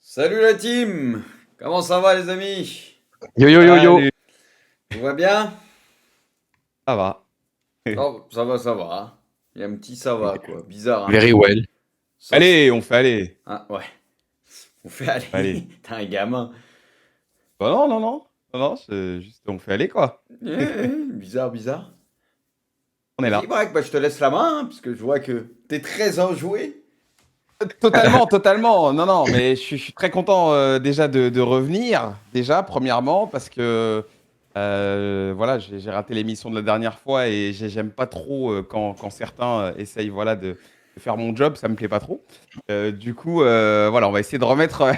Salut la team! Comment ça va les amis? Yo yo yo yo. Salut, Tout va bien? ça va. Oh, ça va, hein. Il y a un petit ça va quoi, bizarre hein. Very well. Sauf... Allez, on fait aller. Ah, ouais, on fait aller. Allez. T'es un gamin. Bah non, non, non. Non, non, c'est juste on fait aller quoi. Bizarre, bizarre. On est là. Vas-y Braque, bah, je te laisse la main, hein, parce que je vois que t'es très enjoué. Totalement, totalement. Non, non, mais je suis très content déjà de revenir. Déjà, premièrement, parce que voilà, j'ai raté l'émission de la dernière fois et j'aime pas trop quand certains essayent voilà, de faire mon job, ça me plaît pas trop. Du coup, voilà, on va essayer de remettre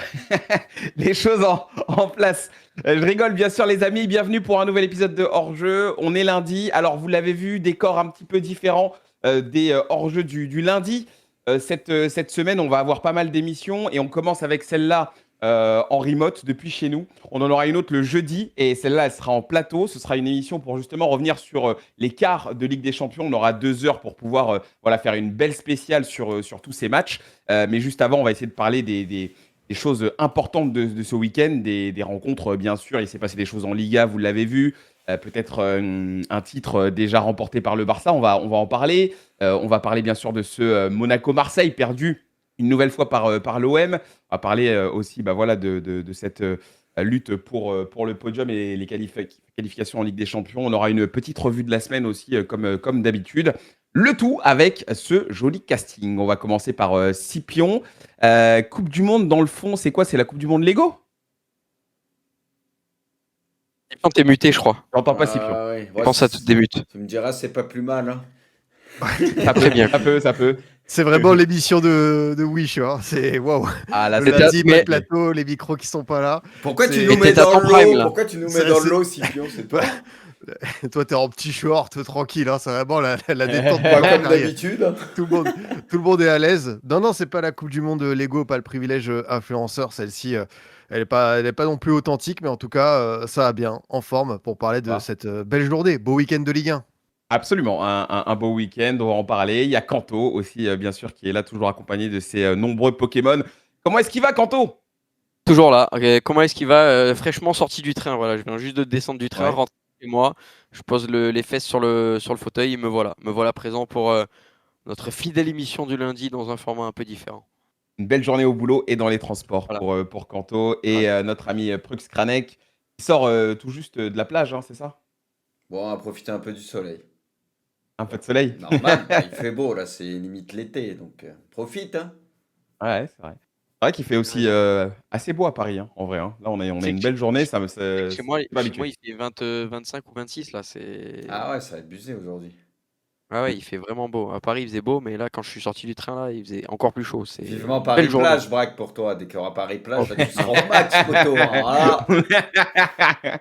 les choses en place. Je rigole, bien sûr, les amis. Bienvenue pour un nouvel épisode de Hors-jeu. On est lundi. Alors, vous l'avez vu, décor un petit peu différent des hors-jeux du lundi. Cette semaine, on va avoir pas mal d'émissions et on commence avec celle-là en remote depuis chez nous. On en aura une autre le jeudi et celle-là, elle sera en plateau. Ce sera une émission pour justement revenir sur les quarts de Ligue des Champions. On aura 2 heures pour pouvoir voilà, faire une belle spéciale sur tous ces matchs. Mais juste avant, on va essayer de parler des choses importantes de ce week-end, des rencontres, bien sûr. Il s'est passé des choses en Liga, vous l'avez vu. Peut-être un titre déjà remporté par le Barça, on va en parler. On va parler bien sûr de ce Monaco-Marseille perdu une nouvelle fois par l'OM. On va parler aussi bah, voilà, de cette lutte pour le podium et les qualifications en Ligue des Champions. On aura une petite revue de la semaine aussi, comme d'habitude. Le tout avec ce joli casting. On va commencer par Scipion. Coupe du Monde, dans le fond, c'est quoi? C'est la Coupe du Monde Lego? T'es muté, je crois. J'entends pas Scipion. Ah, ouais. Je pense que ça te débute. Tu me diras, c'est pas plus mal. Hein. Ça peut, Très bien. ça peut. C'est vraiment l'émission de Wish, hein. C'est waouh. Ah, là, Le c'est- lundi, pas mais- de plateau, les micros qui sont pas là. Pourquoi tu C'est- nous Mais mets t'es à dans ton prime, l'eau? là. Pourquoi tu nous mets Ça, dans c'est- l'eau, Scipion? C'est pas Toi, t'es en petit short, tranquille, hein. C'est vraiment la détente pas pour la comme carrière. d'habitude. Tout le monde est à l'aise. Non, non, c'est pas la Coupe du Monde Lego, pas le privilège influenceur. Celle-ci, elle est pas non plus authentique, mais en tout cas, ça va bien, en forme, pour parler de Ah. cette belle journée. Beau week-end de Ligue 1. Absolument, un beau week-end, on va en parler. Il y a Kanto aussi, bien sûr, qui est là, toujours accompagné de ses nombreux Pokémon. Comment est-ce qu'il va, Kanto? Toujours là. Ok, comment est-ce qu'il va fraîchement sorti du train. Voilà, je viens juste de descendre du train, Ouais. rentrer chez moi. Je pose les fesses sur le fauteuil et me voilà. Me voilà présent pour notre fidèle émission du lundi dans un format un peu différent. Une belle journée au boulot et dans les transports Voilà. pour Kanto. Et notre ami Prux Kranek, qui sort tout juste de la plage, hein, c'est ça? Bon, on va profiter un peu du soleil. Un peu de soleil. Normal, bah, il fait beau là, c'est limite l'été, donc profite. Hein. Ouais, c'est vrai. C'est vrai qu'il fait aussi assez beau à Paris, hein, en vrai. Hein. Là, on a C'est une que belle journée, ça me. Chez moi, C'est pas chez moi, habitué. il fait 25 ou 26 là. Ah ouais, ça va abusé aujourd'hui. Ah ouais, il fait vraiment beau. À Paris, il faisait beau, mais là, quand je suis sorti du train, là, il faisait encore plus chaud. C'est Vivement une belle journée. Paris-Plage, Braque, pour toi. Dès qu'il y aura Paris-Plage, là, tu seras au max, poteau. Hein. Voilà.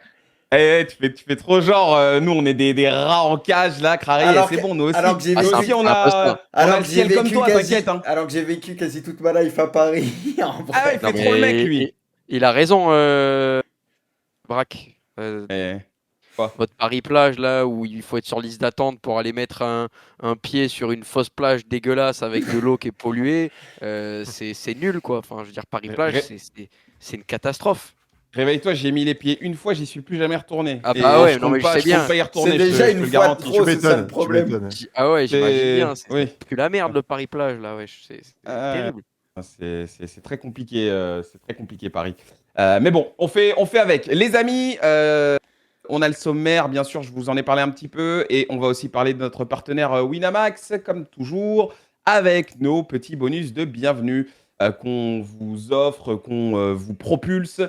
Tu fais trop genre, nous on est des rats en cage là, Crary, Alors c'est que- bon, nous aussi. alors que j'ai Nous vécu- aussi, on un peu a, ça. on a Alors le que j'ai ciel comme vécu toi, quasi, t'inquiète. Hein. alors que j'ai vécu quasi toute ma life à Paris. En vrai. Ah ouais, il fait Non, trop le mec, mais lui. il a raison, Braque. Eh, Votre Paris-Plage, là, où il faut être sur liste d'attente pour aller mettre un pied sur une fausse plage dégueulasse avec de l'eau qui est polluée, c'est nul, quoi. Enfin, je veux dire, Paris-Plage, c'est une catastrophe. Réveille-toi, j'ai mis les pieds une fois, j'y suis plus jamais retourné. Ah Et bah ouais, je non, compte mais je pas, sais je compte bien. pas y retourner. C'est je te- déjà je te une le fois de garantis. trop, c'est ça le Tu problème. m'étonnes. Ah ouais, j'imagine bien. C'est Oui. plus la merde, le Paris-Plage, là, ouais. C'est terrible. C'est très compliqué, Paris. Mais bon, on fait avec. Les amis, on a le sommaire, bien sûr, je vous en ai parlé un petit peu, et on va aussi parler de notre partenaire Winamax, comme toujours, avec nos petits bonus de bienvenue qu'on vous offre, qu'on vous propulse.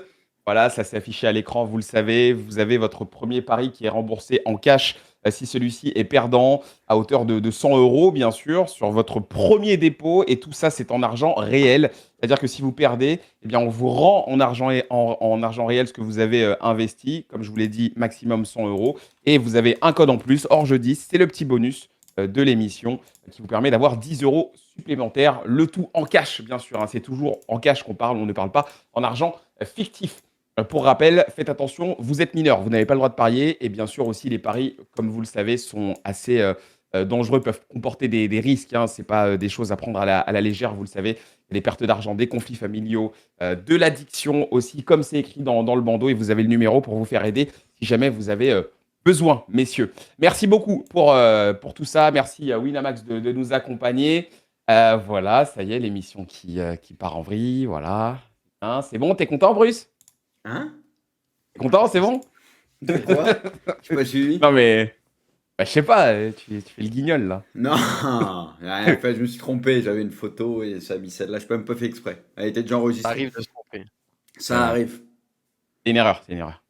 Voilà, ça s'est affiché à l'écran, vous le savez. Vous avez votre premier pari qui est remboursé en cash si celui-ci est perdant, à hauteur de 100 €, bien sûr, sur votre premier dépôt. Et tout ça, c'est en argent réel. C'est-à-dire que si vous perdez, eh bien, on vous rend en argent, en argent réel ce que vous avez investi. Comme je vous l'ai dit, maximum 100 €. Et vous avez un code en plus, hors jeu 10. C'est le petit bonus de l'émission qui vous permet d'avoir 10 € supplémentaires. Le tout en cash, bien sûr. Hein. C'est toujours en cash qu'on parle. On ne parle pas en argent fictif. Pour rappel, faites attention, vous êtes mineur, vous n'avez pas le droit de parier. Et bien sûr aussi, les paris, comme vous le savez, sont assez dangereux, peuvent comporter des risques. Hein. Ce n'est pas des choses à prendre à la légère, vous le savez. Il y a des pertes d'argent, des conflits familiaux, de l'addiction aussi, comme c'est écrit dans le bandeau. Et vous avez le numéro pour vous faire aider si jamais vous avez besoin, messieurs. Merci beaucoup pour tout ça. Merci à Winamax de nous accompagner. Voilà, ça y est, l'émission qui part en vrille. Voilà. Hein, c'est bon, t'es content, Bruce? Hein? T'es content, c'est bon? De quoi? Je n'ai pas suivi. Non, mais je sais pas, tu fais le guignol là. Non, j'ai rien fait, je me suis trompé. J'avais une photo et ça a mis celle-là. Je n'ai même pas fait exprès. Elle était déjà Ça enregistrée. arrive de se tromper. Ça arrive. C'est une erreur, c'est une erreur.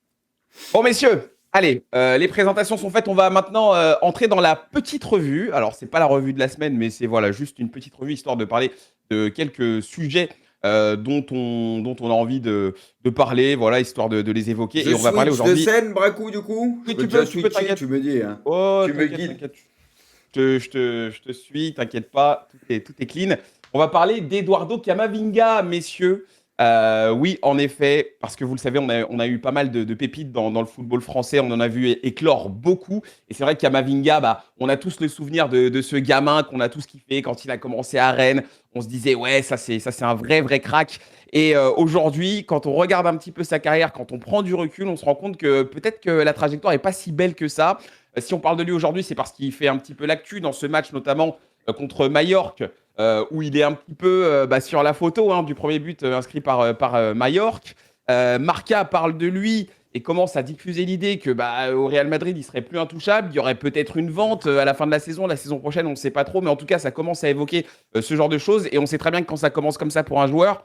Bon, messieurs, allez, les présentations sont faites. On va maintenant entrer dans la petite revue. Alors, c'est pas la revue de la semaine, mais c'est voilà, juste une petite revue histoire de parler de quelques sujets dont on a envie de parler, voilà, histoire de les évoquer. Je Et on va parler switch de aujourd'hui. scène, Bracou, du coup? Oui, Je peux tu déjà peux, switcher, t'inquiète. tu me dis. Hein. Oh, Tu me t'inquiète, guides. t'inquiète. Je te suis, t'inquiète pas, tout est clean. On va parler d'Eduardo Camavinga, messieurs. Oui, en effet, parce que vous le savez, on a eu pas mal de pépites dans le football français. On en a vu éclore beaucoup. Et c'est vrai que Camavinga, on a tous le souvenir de ce gamin qu'on a tous kiffé quand il a commencé à Rennes. On se disait, ouais, ça c'est un vrai crack. Et aujourd'hui, quand on regarde un petit peu sa carrière, quand on prend du recul, on se rend compte que peut-être que la trajectoire n'est pas si belle que ça. Si on parle de lui aujourd'hui, c'est parce qu'il fait un petit peu l'actu dans ce match, notamment contre Majorque, où il est un petit peu sur la photo hein, du premier but inscrit par Majorque. Marca parle de lui et commence à diffuser l'idée que au Real Madrid, il serait plus intouchable. Il y aurait peut-être une vente à la fin de la saison prochaine, on ne sait pas trop, mais en tout cas, ça commence à évoquer ce genre de choses. Et on sait très bien que quand ça commence comme ça pour un joueur,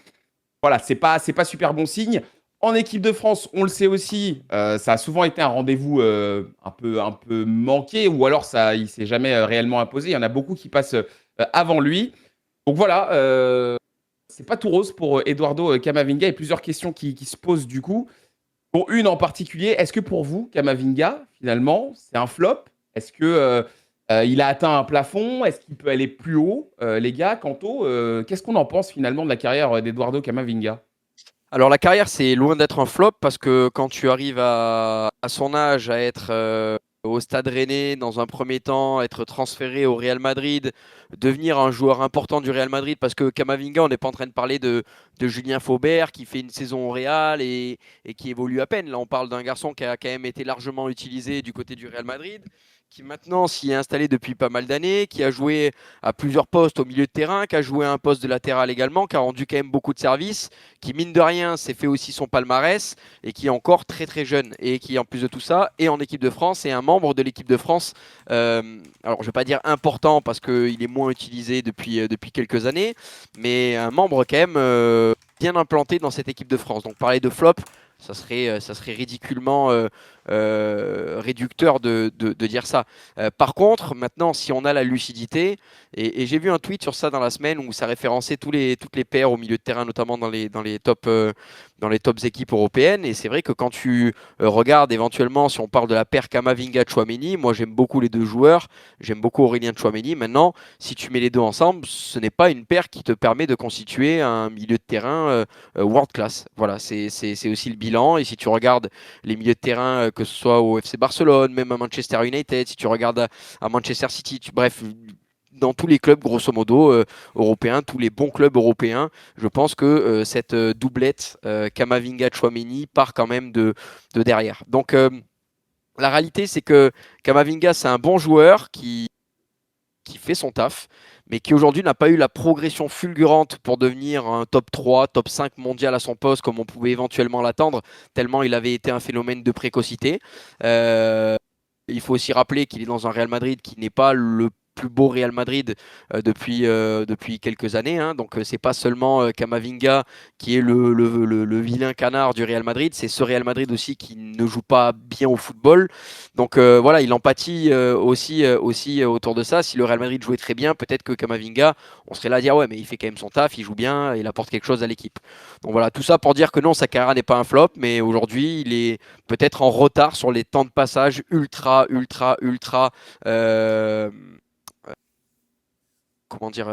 voilà, c'est pas super bon signe. En équipe de France, on le sait aussi, ça a souvent été un rendez-vous un peu manqué, ou alors il s'est jamais réellement imposé. Il y en a beaucoup qui passent avant lui. Donc voilà, c'est pas tout rose pour Eduardo Camavinga et plusieurs questions qui se posent du coup. Bon, une en particulier, est-ce que pour vous, Camavinga, finalement, c'est un flop? Est-ce que il a atteint un plafond? Est-ce qu'il peut aller plus haut? Les gars, Kanto, qu'est-ce qu'on en pense finalement de la carrière d'Eduardo Camavinga? Alors la carrière, c'est loin d'être un flop parce que quand tu arrives à son âge à être au Stade Rennais dans un premier temps, être transféré au Real Madrid, devenir un joueur important du Real Madrid, parce que Camavinga, on n'est pas en train de parler de Julien Faubert qui fait une saison au Real et qui évolue à peine. Là, on parle d'un garçon qui a quand même été largement utilisé du côté du Real Madrid, qui maintenant s'y est installé depuis pas mal d'années, qui a joué à plusieurs postes au milieu de terrain, qui a joué à un poste de latéral également, qui a rendu quand même beaucoup de services, qui mine de rien s'est fait aussi son palmarès et qui est encore très jeune et qui en plus de tout ça est en équipe de France et un membre de l'équipe de France. Alors je ne vais pas dire important parce qu'il est moins utilisé depuis quelques années, mais un membre quand même bien implanté dans cette équipe de France. Donc parler de flop, ça serait ridiculement réducteur de dire ça. Par contre, maintenant, si on a la lucidité, et j'ai vu un tweet sur ça dans la semaine où ça référençait toutes les paires au milieu de terrain, notamment dans les tops équipes européennes. Et c'est vrai que quand tu regardes éventuellement, si on parle de la paire Camavinga-Chouameni, moi j'aime beaucoup les deux joueurs, j'aime beaucoup Aurélien Chouameni. Maintenant, si tu mets les deux ensemble, ce n'est pas une paire qui te permet de constituer un milieu de terrain world class. Voilà, c'est aussi le bilan. Et si tu regardes les milieux de terrain, que ce soit au FC Barcelone, même à Manchester United, si tu regardes à Manchester City, bref, dans tous les clubs, grosso modo, européens, tous les bons clubs européens, je pense que cette doublette Camavinga-Chouameni part quand même de derrière. Donc, la réalité, c'est que Camavinga, c'est un bon joueur qui fait son taf, mais qui aujourd'hui n'a pas eu la progression fulgurante pour devenir un top 3, top 5 mondial à son poste, comme on pouvait éventuellement l'attendre, tellement il avait été un phénomène de précocité. Il faut aussi rappeler qu'il est dans un Real Madrid qui n'est pas le plus beau Real Madrid depuis quelques années. Hein. Donc, c'est pas seulement Camavinga qui est le vilain canard du Real Madrid, c'est ce Real Madrid aussi qui ne joue pas bien au football. Donc, voilà, il en pâtit aussi autour de ça. Si le Real Madrid jouait très bien, peut-être que Camavinga, on serait là à dire ouais, mais il fait quand même son taf, il joue bien, il apporte quelque chose à l'équipe. Donc, voilà, tout ça pour dire que non, sa carrière n'est pas un flop, mais aujourd'hui, il est peut-être en retard sur les temps de passage ultra comment dire,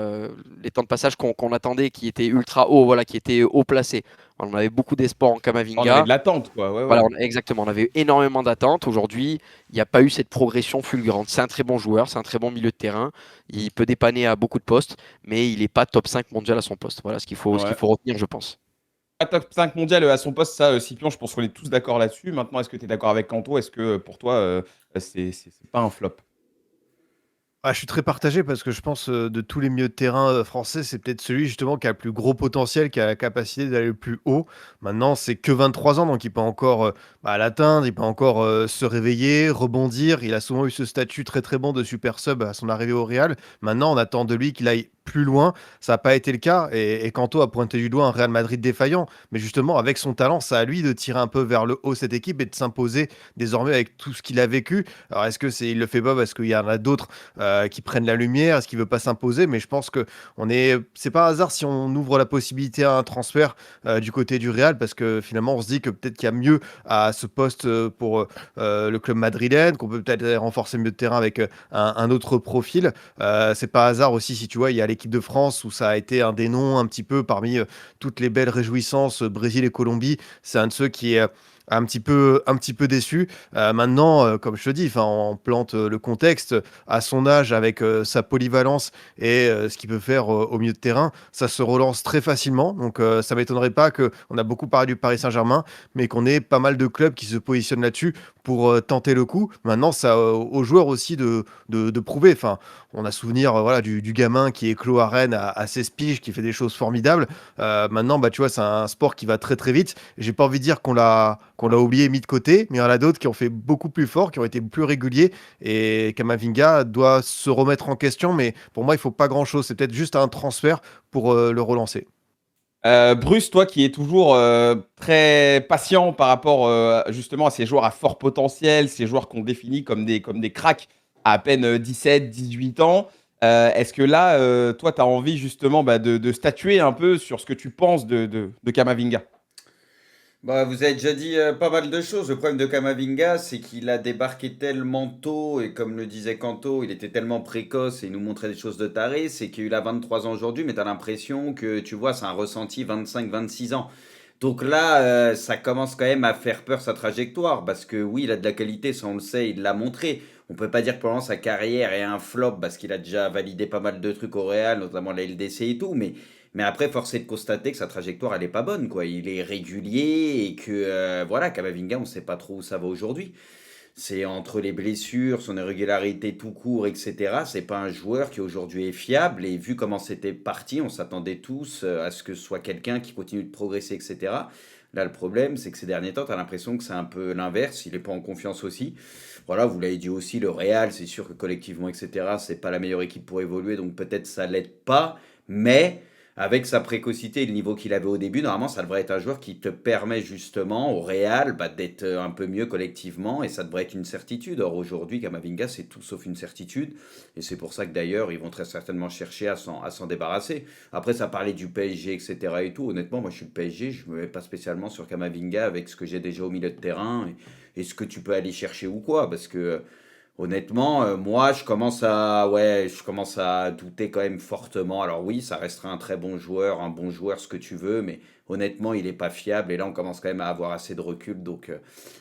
les temps de passage qu'on attendait, qui étaient ultra hauts, voilà, qui étaient haut placés. On avait beaucoup d'espoir en On avait Kamavinga. de l'attente, quoi. Ouais, Voilà, ouais. exactement. On avait eu énormément d'attentes. Aujourd'hui, il n'y a pas eu cette progression fulgurante. C'est un très bon joueur, c'est un très bon milieu de terrain. Il peut dépanner à beaucoup de postes, mais il n'est pas top 5 mondial à son poste. Voilà ce qu'il faut Ouais. retenir, je pense. Pas top 5 mondial à son poste, ça, Scipion, je pense qu'on est tous d'accord là-dessus. Maintenant, est-ce que tu es d'accord avec Kanto? Est-ce que pour toi, c'est pas un flop? Ah, je suis très partagé parce que je pense de tous les milieux de terrain français, c'est peut-être celui justement qui a le plus gros potentiel, qui a la capacité d'aller le plus haut. Maintenant, c'est que 23 ans, donc il peut encore l'atteindre, il peut encore se réveiller, rebondir. Il a souvent eu ce statut très très bon de super sub à son arrivée au Real. Maintenant, on attend de lui qu'il aille plus loin. Ça n'a pas été le cas et Kanto a pointé du doigt un Real Madrid défaillant. Mais justement, avec son talent, c'est à lui de tirer un peu vers le haut cette équipe et de s'imposer désormais avec tout ce qu'il a vécu. Alors, est-ce que il le fait pas parce qu'il y en a d'autres qui prennent la lumière, est-ce qu'il veut pas s'imposer? Mais je pense que c'est pas un hasard si on ouvre la possibilité à un transfert du côté du Real, parce que finalement on se dit que peut-être qu'il y a mieux à ce poste pour le club madrilène, qu'on peut peut-être renforcer le milieu de terrain avec un autre profil. C'est pas hasard aussi si tu vois, il y a l'équipe de France où ça a été un des noms un petit peu parmi toutes les belles réjouissances, Brésil et Colombie. C'est un de ceux qui est un petit peu déçu. Maintenant, comme je te dis, on plante le contexte à son âge avec sa polyvalence et ce qu'il peut faire au milieu de terrain, ça se relance très facilement. Donc, ça m'étonnerait pas qu'on a beaucoup parlé du Paris Saint-Germain, mais qu'on ait pas mal de clubs qui se positionnent là-dessus pour tenter le coup. Maintenant, ça aux joueurs aussi de prouver. Enfin, on a souvenir voilà, du gamin qui est clos à Rennes à 16 piges, qui fait des choses formidables. Maintenant, tu vois, c'est un sport qui va très très vite. J'ai pas envie de dire qu'on l'a oublié, mis de côté, mais il y en a d'autres qui ont fait beaucoup plus fort, qui ont été plus réguliers. Et Kamavinga doit se remettre en question, mais pour moi, il faut pas grand-chose. C'est peut-être juste un transfert pour le relancer. Bruce, toi qui es toujours très patient par rapport justement à ces joueurs à fort potentiel, ces joueurs qu'on définit comme des cracks à peine 17, 18 ans, est-ce que là, toi, tu as envie justement de statuer un peu sur ce que tu penses de Kamavinga? Bah, vous avez déjà dit pas mal de choses. Le problème de Kamavinga, c'est qu'il a débarqué tellement tôt et comme le disait Kanto, il était tellement précoce et il nous montrait des choses de taré. C'est qu'il a 23 ans aujourd'hui, mais tu as l'impression que, tu vois, c'est un ressenti 25-26 ans. Donc là, ça commence quand même à faire peur sa trajectoire parce que oui, il a de la qualité, ça on le sait, il l'a montré. On peut pas dire que pour l'instant sa carrière est un flop parce qu'il a déjà validé pas mal de trucs au Real, notamment la LDC et tout, mais après, force est de constater que sa trajectoire, elle est pas bonne, quoi. Il est régulier et que, voilà, Kamavinga, on sait pas trop où ça va aujourd'hui. C'est entre les blessures, son irrégularité tout court, etc. C'est pas un joueur qui aujourd'hui est fiable. Et vu comment c'était parti, on s'attendait tous à ce que ce soit quelqu'un qui continue de progresser, etc. Là, le problème, c'est que ces derniers temps, tu as l'impression que c'est un peu l'inverse. Il est pas en confiance aussi. Voilà, vous l'avez dit aussi, le Real, c'est sûr que collectivement, etc., c'est pas la meilleure équipe pour évoluer. Donc peut-être ça l'aide pas. Mais avec sa précocité et le niveau qu'il avait au début, normalement, ça devrait être un joueur qui te permet justement au Real d'être un peu mieux collectivement et ça devrait être une certitude. Or aujourd'hui, Kamavinga, c'est tout sauf une certitude et c'est pour ça que d'ailleurs, ils vont très certainement chercher à s'en débarrasser. Après, ça parlait du PSG, etc. et tout. Honnêtement, moi je suis le PSG, je me mets pas spécialement sur Kamavinga avec ce que j'ai déjà au milieu de terrain et ce que tu peux aller chercher ou quoi parce que. Honnêtement, moi, je commence à douter quand même fortement. Alors oui, ça restera un très bon joueur, un bon joueur, ce que tu veux, mais honnêtement, il est pas fiable. Et là, on commence quand même à avoir assez de recul. Donc,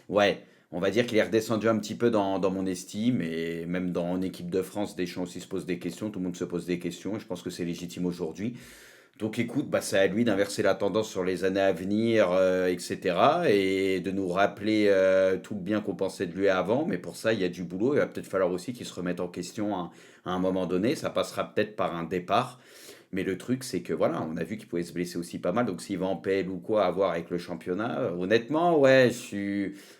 ouais, on va dire qu'il est redescendu un petit peu dans mon estime. Et même en équipe de France, Deschamps aussi se pose des questions. Tout le monde se pose des questions. Et je pense que c'est légitime aujourd'hui. Donc écoute, c'est à lui d'inverser la tendance sur les années à venir, etc. Et de nous rappeler tout le bien qu'on pensait de lui avant. Mais pour ça, il y a du boulot. Il va peut-être falloir aussi qu'il se remette en question à un moment donné. Ça passera peut-être par un départ. Mais le truc, c'est que voilà, on a vu qu'il pouvait se blesser aussi pas mal. Donc s'il va en PL ou quoi à voir avec le championnat, honnêtement, ouais,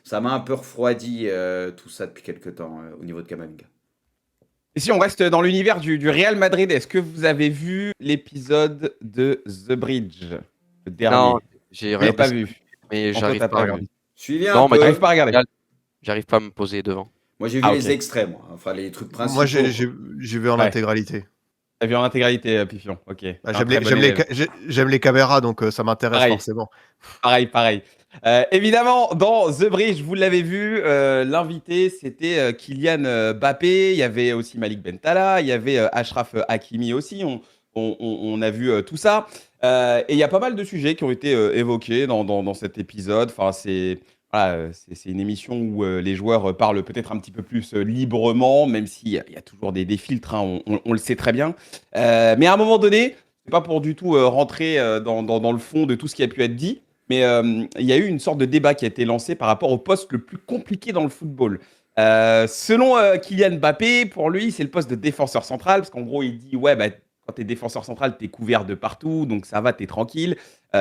ça m'a un peu refroidi tout ça depuis quelques temps au niveau de Kamavinga. Et si on reste dans l'univers du Real Madrid, est-ce que vous avez vu l'épisode de The Bridge, le dernier? Non, j'ai Vous l'avez regardé pas ça, vu? mais Pourquoi j'arrive t'as pas pas à regardé? regarder. Suivi un Non, mais T'arrives peu. pas à regarder? j'arrive pas à me poser devant. Moi, j'ai vu Ah, les ok. extraits, moi. Enfin, les trucs Moi, principaux, quoi. j'ai vu en Ouais. intégralité. T'as vu en intégralité, Pifion. Ok. Ah, Un très bon élève. j'aime les caméras, donc ça m'intéresse Pareil. forcément. Pareil. Évidemment, dans The Bridge, vous l'avez vu, l'invité, c'était Kylian Mbappé. Il y avait aussi Malik Bentala. Il y avait Achraf Hakimi aussi. On a vu tout ça. Et il y a pas mal de sujets qui ont été évoqués dans cet épisode. Enfin, c'est une émission où les joueurs parlent peut-être un petit peu plus librement, même s'il y a toujours des filtres, hein, on le sait très bien. Mais à un moment donné, c'est pas pour du tout rentrer dans le fond de tout ce qui a pu être dit. Mais il y a eu une sorte de débat qui a été lancé par rapport au poste le plus compliqué dans le football. Selon Kylian Mbappé, pour lui, c'est le poste de défenseur central, parce qu'en gros, il dit, ouais, bah, quand tu es défenseur central, tu es couvert de partout, donc ça va, tu es tranquille.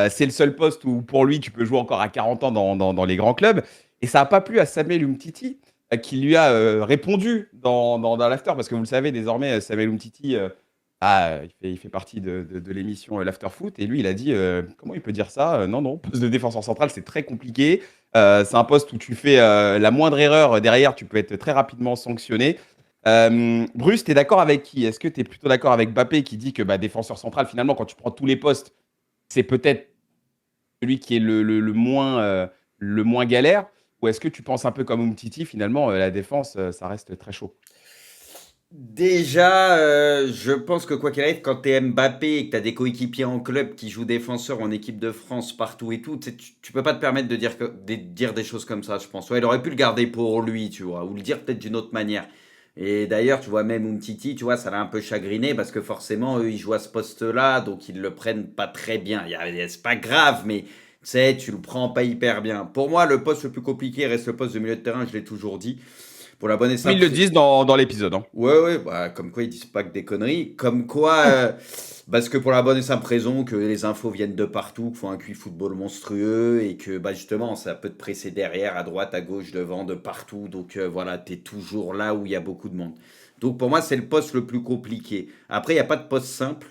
C'est le seul poste où, pour lui, tu peux jouer encore à 40 ans dans les grands clubs. Et ça n'a pas plu à Samuel Umtiti, qui lui a répondu dans l'after, parce que vous le savez, désormais, Samuel Umtiti... il fait partie de l'émission l'After Foot et lui il a dit comment il peut dire ça. Non, poste de défenseur central c'est très compliqué. C'est un poste où tu fais la moindre erreur derrière, tu peux être très rapidement sanctionné. Bruce, tu es d'accord avec qui? Est-ce que tu es plutôt d'accord avec Mbappé qui dit que défenseur central, finalement, quand tu prends tous les postes, c'est peut-être celui qui est le moins galère? Ou est-ce que tu penses un peu comme Umtiti, finalement, la défense, ça reste très chaud? Déjà, je pense que quoi qu'il arrive, quand t'es Mbappé et que t'as des coéquipiers en club qui jouent défenseur en équipe de France partout et tout, tu sais, tu peux pas te permettre de dire des choses comme ça, je pense. Ouais, il aurait pu le garder pour lui, tu vois, ou le dire peut-être d'une autre manière. Et d'ailleurs, tu vois, même Umtiti, tu vois, ça l'a un peu chagriné parce que forcément, eux, ils jouent à ce poste-là, donc ils le prennent pas très bien. C'est pas grave, mais tu sais, tu le prends pas hyper bien. Pour moi, le poste le plus compliqué reste le poste de milieu de terrain, je l'ai toujours dit. Pour la bonne et Ils simple le disent dans l'épisode. Hein. Ouais, bah, comme quoi ils disent pas que des conneries. Comme quoi, parce que pour la bonne et simple raison que les infos viennent de partout, qu'il faut un QI football monstrueux et que bah, justement ça peut te presser derrière, à droite, à gauche, devant, de partout. Donc voilà, t'es toujours là où il y a beaucoup de monde. Donc pour moi, c'est le poste le plus compliqué. Après, il n'y a pas de poste simple.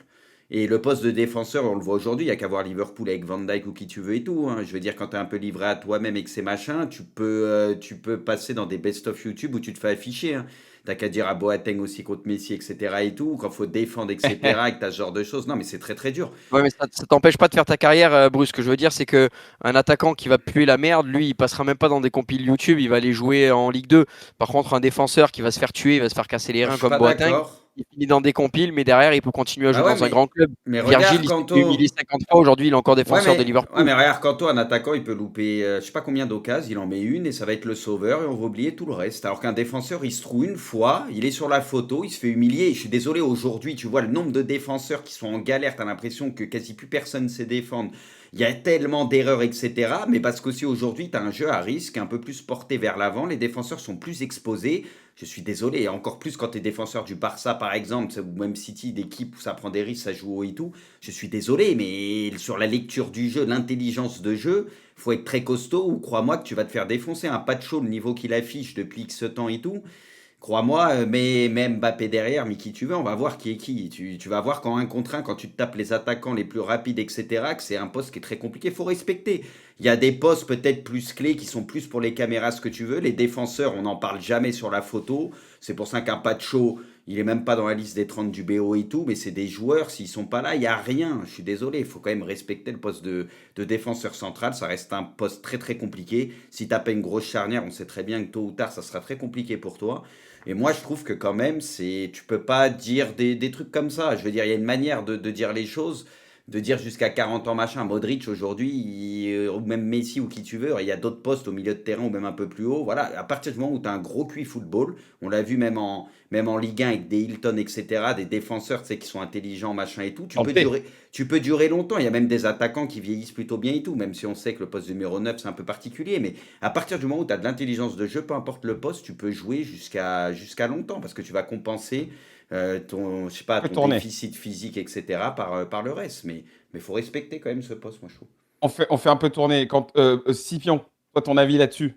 Et le poste de défenseur, on le voit aujourd'hui, il n'y a qu'à voir Liverpool avec Van Dijk ou qui tu veux et tout. Hein. Je veux dire, quand tu es un peu livré à toi-même avec ces machins, tu peux passer dans des best-of YouTube où tu te fais afficher. Hein. T'as qu'à dire à Boateng aussi contre Messi, etc. et tout, quand faut défendre, etc. et que t'as ce genre de choses. Non, mais c'est très très dur. Ouais, mais ça t'empêche pas de faire ta carrière, Bruce. Ce que je veux dire, c'est que un attaquant qui va puer la merde, lui, il passera même pas dans des compiles YouTube, il va aller jouer en Ligue 2. Par contre, un défenseur qui va se faire tuer, il va se faire casser les Moi, je reins suis comme pas Boateng, d'accord. il finit dans des compiles, mais derrière, il peut continuer à Bah jouer ouais, dans un grand club. mais Virgil, regarde, il s'est fait humilier Kanto. 50 fois, aujourd'hui, il est encore Ouais, défenseur de mais, ouais, Liverpool. mais regarde, Kanto, un attaquant, il peut louper, je sais pas combien d'occasions, il en met une et ça va être le sauveur et on va oublier tout le reste. Alors qu'un défenseur, il se trouve une fois, il est sur la photo, il se fait humilier. Et je suis désolé, aujourd'hui, tu vois le nombre de défenseurs qui sont en galère, t'as l'impression que quasi plus personne sait défendre. Il y a tellement d'erreurs, etc. Mais parce qu'aussi aujourd'hui, tu as un jeu à risque un peu plus porté vers l'avant. Les défenseurs sont plus exposés. Je suis désolé, et encore plus quand tu es défenseur du Barça, par exemple, ou même City, d'équipe où ça prend des risques, ça joue haut et tout. Je suis désolé, mais sur la lecture du jeu, l'intelligence de jeu, faut être très costaud ou crois-moi que tu vas te faire défoncer. Un Pacho, le niveau qu'il affiche depuis X temps et tout. Crois-moi, mais même Mbappé derrière, mais qui tu veux, on va voir qui est qui. Tu vas voir quand un contre un, quand tu te tapes les attaquants les plus rapides, etc., que c'est un poste qui est très compliqué. Il faut respecter. Il y a des postes peut-être plus clés qui sont plus pour les caméras, ce que tu veux. Les défenseurs, on n'en parle jamais sur la photo. C'est pour ça qu'un Pacho, il est même pas dans la liste des 30 du BO et tout, mais c'est des joueurs, s'ils sont pas là, il n'y a rien. Je suis désolé, il faut quand même respecter le poste de défenseur central. Ça reste un poste très très compliqué. Si tu as pas une grosse charnière, on sait très bien que tôt ou tard, ça sera très compliqué pour toi. Et moi, je trouve que quand même, tu peux pas dire des trucs comme ça. Je veux dire, il y a une manière de dire les choses, de dire jusqu'à 40 ans machin. Modric aujourd'hui, ou même Messi ou qui tu veux, il y a d'autres postes au milieu de terrain ou même un peu plus haut. Voilà, à partir du moment où tu as un gros QI football, on l'a vu même en Ligue 1 avec des Hilton, etc., des défenseurs, tu sais, qui sont intelligents, machin et tout, tu peux durer longtemps. Il y a même des attaquants qui vieillissent plutôt bien et tout, même si on sait que le poste numéro 9 c'est un peu particulier. Mais à partir du moment où tu as de l'intelligence de jeu, peu importe le poste, tu peux jouer jusqu'à longtemps parce que tu vas compenser je sais pas, Peut ton tourner. déficit physique, etc., par le reste. Mais il faut respecter quand même ce poste, moi, je trouve. On fait un peu tourner. Scipion, toi, ton avis là-dessus?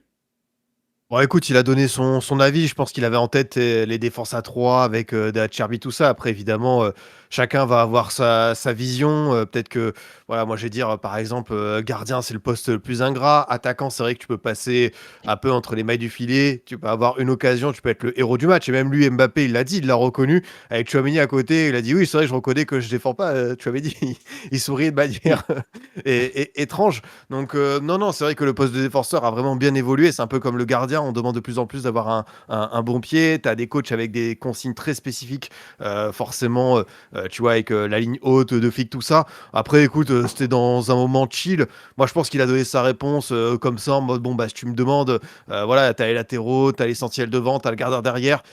Bon, écoute, il a donné son avis. Je pense qu'il avait en tête les défenses à 3 avec Cherby, tout ça. Après, évidemment, chacun va avoir sa vision. Peut-être que, voilà, moi je vais dire par exemple, gardien c'est le poste le plus ingrat. Attaquant, c'est vrai que tu peux passer un peu entre les mailles du filet. Tu peux avoir une occasion, tu peux être le héros du match. Et même lui, Mbappé, il l'a dit, il l'a reconnu. Avec Tchouaméni à côté, il a dit oui, c'est vrai, je reconnais que je défends pas. Tchouaméni, il sourit de manière étrange. Donc, non, non, c'est vrai que le poste de défenseur a vraiment bien évolué. C'est un peu comme le gardien. On demande de plus en plus d'avoir un bon pied. Tu as des coachs avec des consignes très spécifiques, forcément, tu vois, avec la ligne haute de flic, tout ça. Après, écoute, c'était dans un moment chill. Moi, je pense qu'il a donné sa réponse comme ça, en mode bon, bah, si tu me demandes, voilà, tu as les latéraux, tu as l'essentiel devant, tu as le gardien derrière.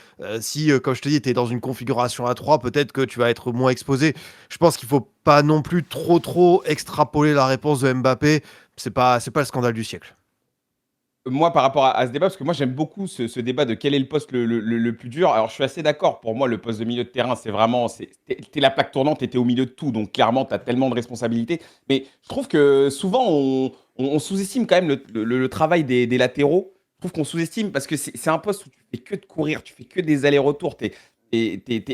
Si, comme je te dis, tu es dans une configuration à 3, peut-être que tu vas être moins exposé. Je pense qu'il faut pas non plus trop extrapoler la réponse de Mbappé. C'est pas le scandale du siècle. Moi, par rapport à ce débat, parce que moi j'aime beaucoup ce débat de quel est le poste le plus dur. Alors je suis assez d'accord. Pour moi, le poste de milieu de terrain, c'est vraiment. T'es la plaque tournante et t'es au milieu de tout. Donc clairement, t'as tellement de responsabilités. Mais je trouve que souvent, on sous-estime quand même le travail des latéraux. Je trouve qu'on sous-estime parce que c'est un poste où tu fais que de courir, tu fais que des allers-retours. T'es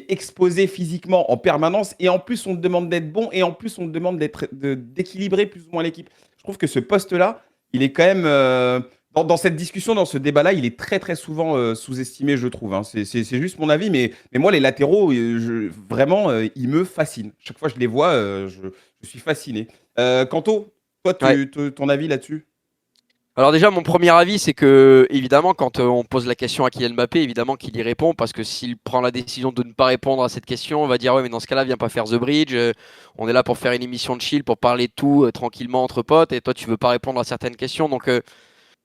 exposé physiquement en permanence. Et en plus, on te demande d'être bon. Et en plus, on te demande d'équilibrer plus ou moins l'équipe. Je trouve que ce poste-là, il est quand même. Dans cette discussion, dans ce débat-là, il est très souvent sous-estimé, je trouve. Hein. C'est juste mon avis, mais moi, les latéraux, vraiment, ils me fascinent. Chaque fois que je les vois, je suis fasciné. Kanto, toi, Ouais. ton avis là-dessus? Alors déjà, mon premier avis, c'est que évidemment, quand on pose la question à Kylian Mbappé, évidemment qu'il y répond, parce que s'il prend la décision de ne pas répondre à cette question, on va dire ouais, mais dans ce cas-là, viens pas faire The Bridge. On est là pour faire une émission de chill, pour parler de tout tranquillement entre potes, et toi, tu veux pas répondre à certaines questions, donc.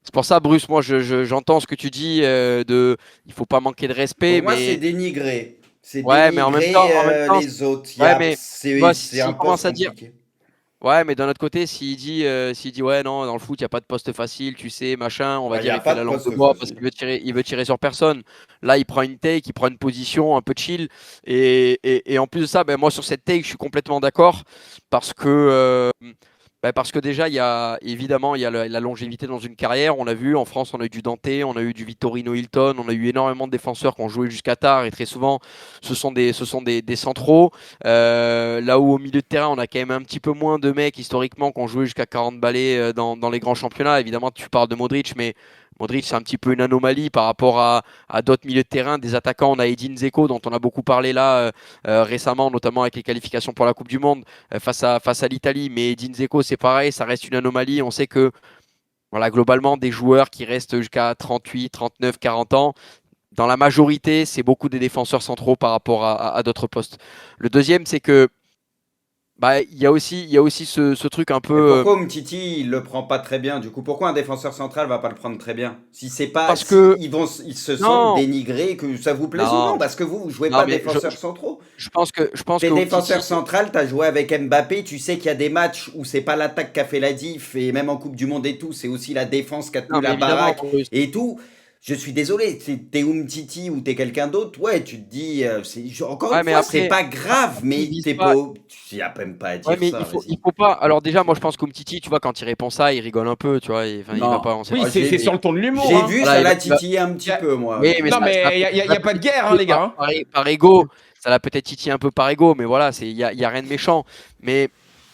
C'est pour ça, Bruce, moi j'entends ce que tu dis il faut pas manquer de respect, Pour moi, c'est mais dénigrer. C'est ouais, mais dénigrer en même temps, les autres. ouais, mais tu vois, C'est un s'il poste commence à dire, compliqué. ouais, mais d'un autre côté, s'il dit ouais, non, dans le foot, il y a pas de poste facile, tu sais, machin, on va Il n'y dire a il fait pas la de langue de poste bois parce facile. il veut tirer sur personne. Là, il prend une take, il prend une position un peu chill, et en plus de ça, ben moi sur cette take, je suis complètement d'accord parce que parce que déjà, il y a la longévité dans une carrière. On l'a vu, en France, on a eu du Dante, on a eu du Vittorino Hilton, on a eu énormément de défenseurs qui ont joué jusqu'à tard. Et très souvent, ce sont des centraux. Là où au milieu de terrain, on a quand même un petit peu moins de mecs historiquement qui ont joué jusqu'à 40 balais dans les grands championnats. Évidemment, tu parles de Modric, mais Modric, c'est un petit peu une anomalie par rapport à d'autres milieux de terrain. Des attaquants, on a Edin Dzeko, dont on a beaucoup parlé là récemment, notamment avec les qualifications pour la Coupe du Monde face à l'Italie. Mais Edin Dzeko, c'est pareil, ça reste une anomalie. On sait que voilà, globalement, des joueurs qui restent jusqu'à 38, 39, 40 ans, dans la majorité, c'est beaucoup des défenseurs centraux par rapport à d'autres postes. Le deuxième, c'est que il y a aussi ce truc un Mais peu pourquoi Umtiti, il le prend pas très bien? Du coup, pourquoi un défenseur central va pas le prendre très bien? Si c'est pas, parce si que ils se sentent non, dénigrés, que ça vous plaise ou non, non, parce que vous jouez non, pas mais défenseur centraux. je pense T'es que défenseur Umtiti, central, t'as joué avec Mbappé, tu sais qu'il y a des matchs où c'est pas l'attaque qui a fait la diff, et même en Coupe du Monde et tout, c'est aussi la défense qui a tenu non, mais la évidemment, baraque et tout. Je suis désolé, t'es Umtiti ou t'es quelqu'un d'autre, ouais, tu te dis, encore une ouais, mais fois, c'est après, pas grave, il mais vise t'es pas. pas, y a même pas à Ouais, dire mais ça, il vas-y. faut pas. Alors déjà, moi, je pense qu'Umtiti, tu vois, quand il répond ça, il rigole un peu, tu vois. Enfin, il va Non, pas, on sait Oui, pas. oh, c'est sur le ton de l'humour. j'ai Hein. vu, Voilà, ça l'a il va- titillé un Y petit a- peu, moi. Oui, mais Non, mais il y a pas de guerre, hein, les gars. Hein. par ego. Ça l'a peut-être titillé un peu par ego, mais voilà, il y a rien de méchant. Mais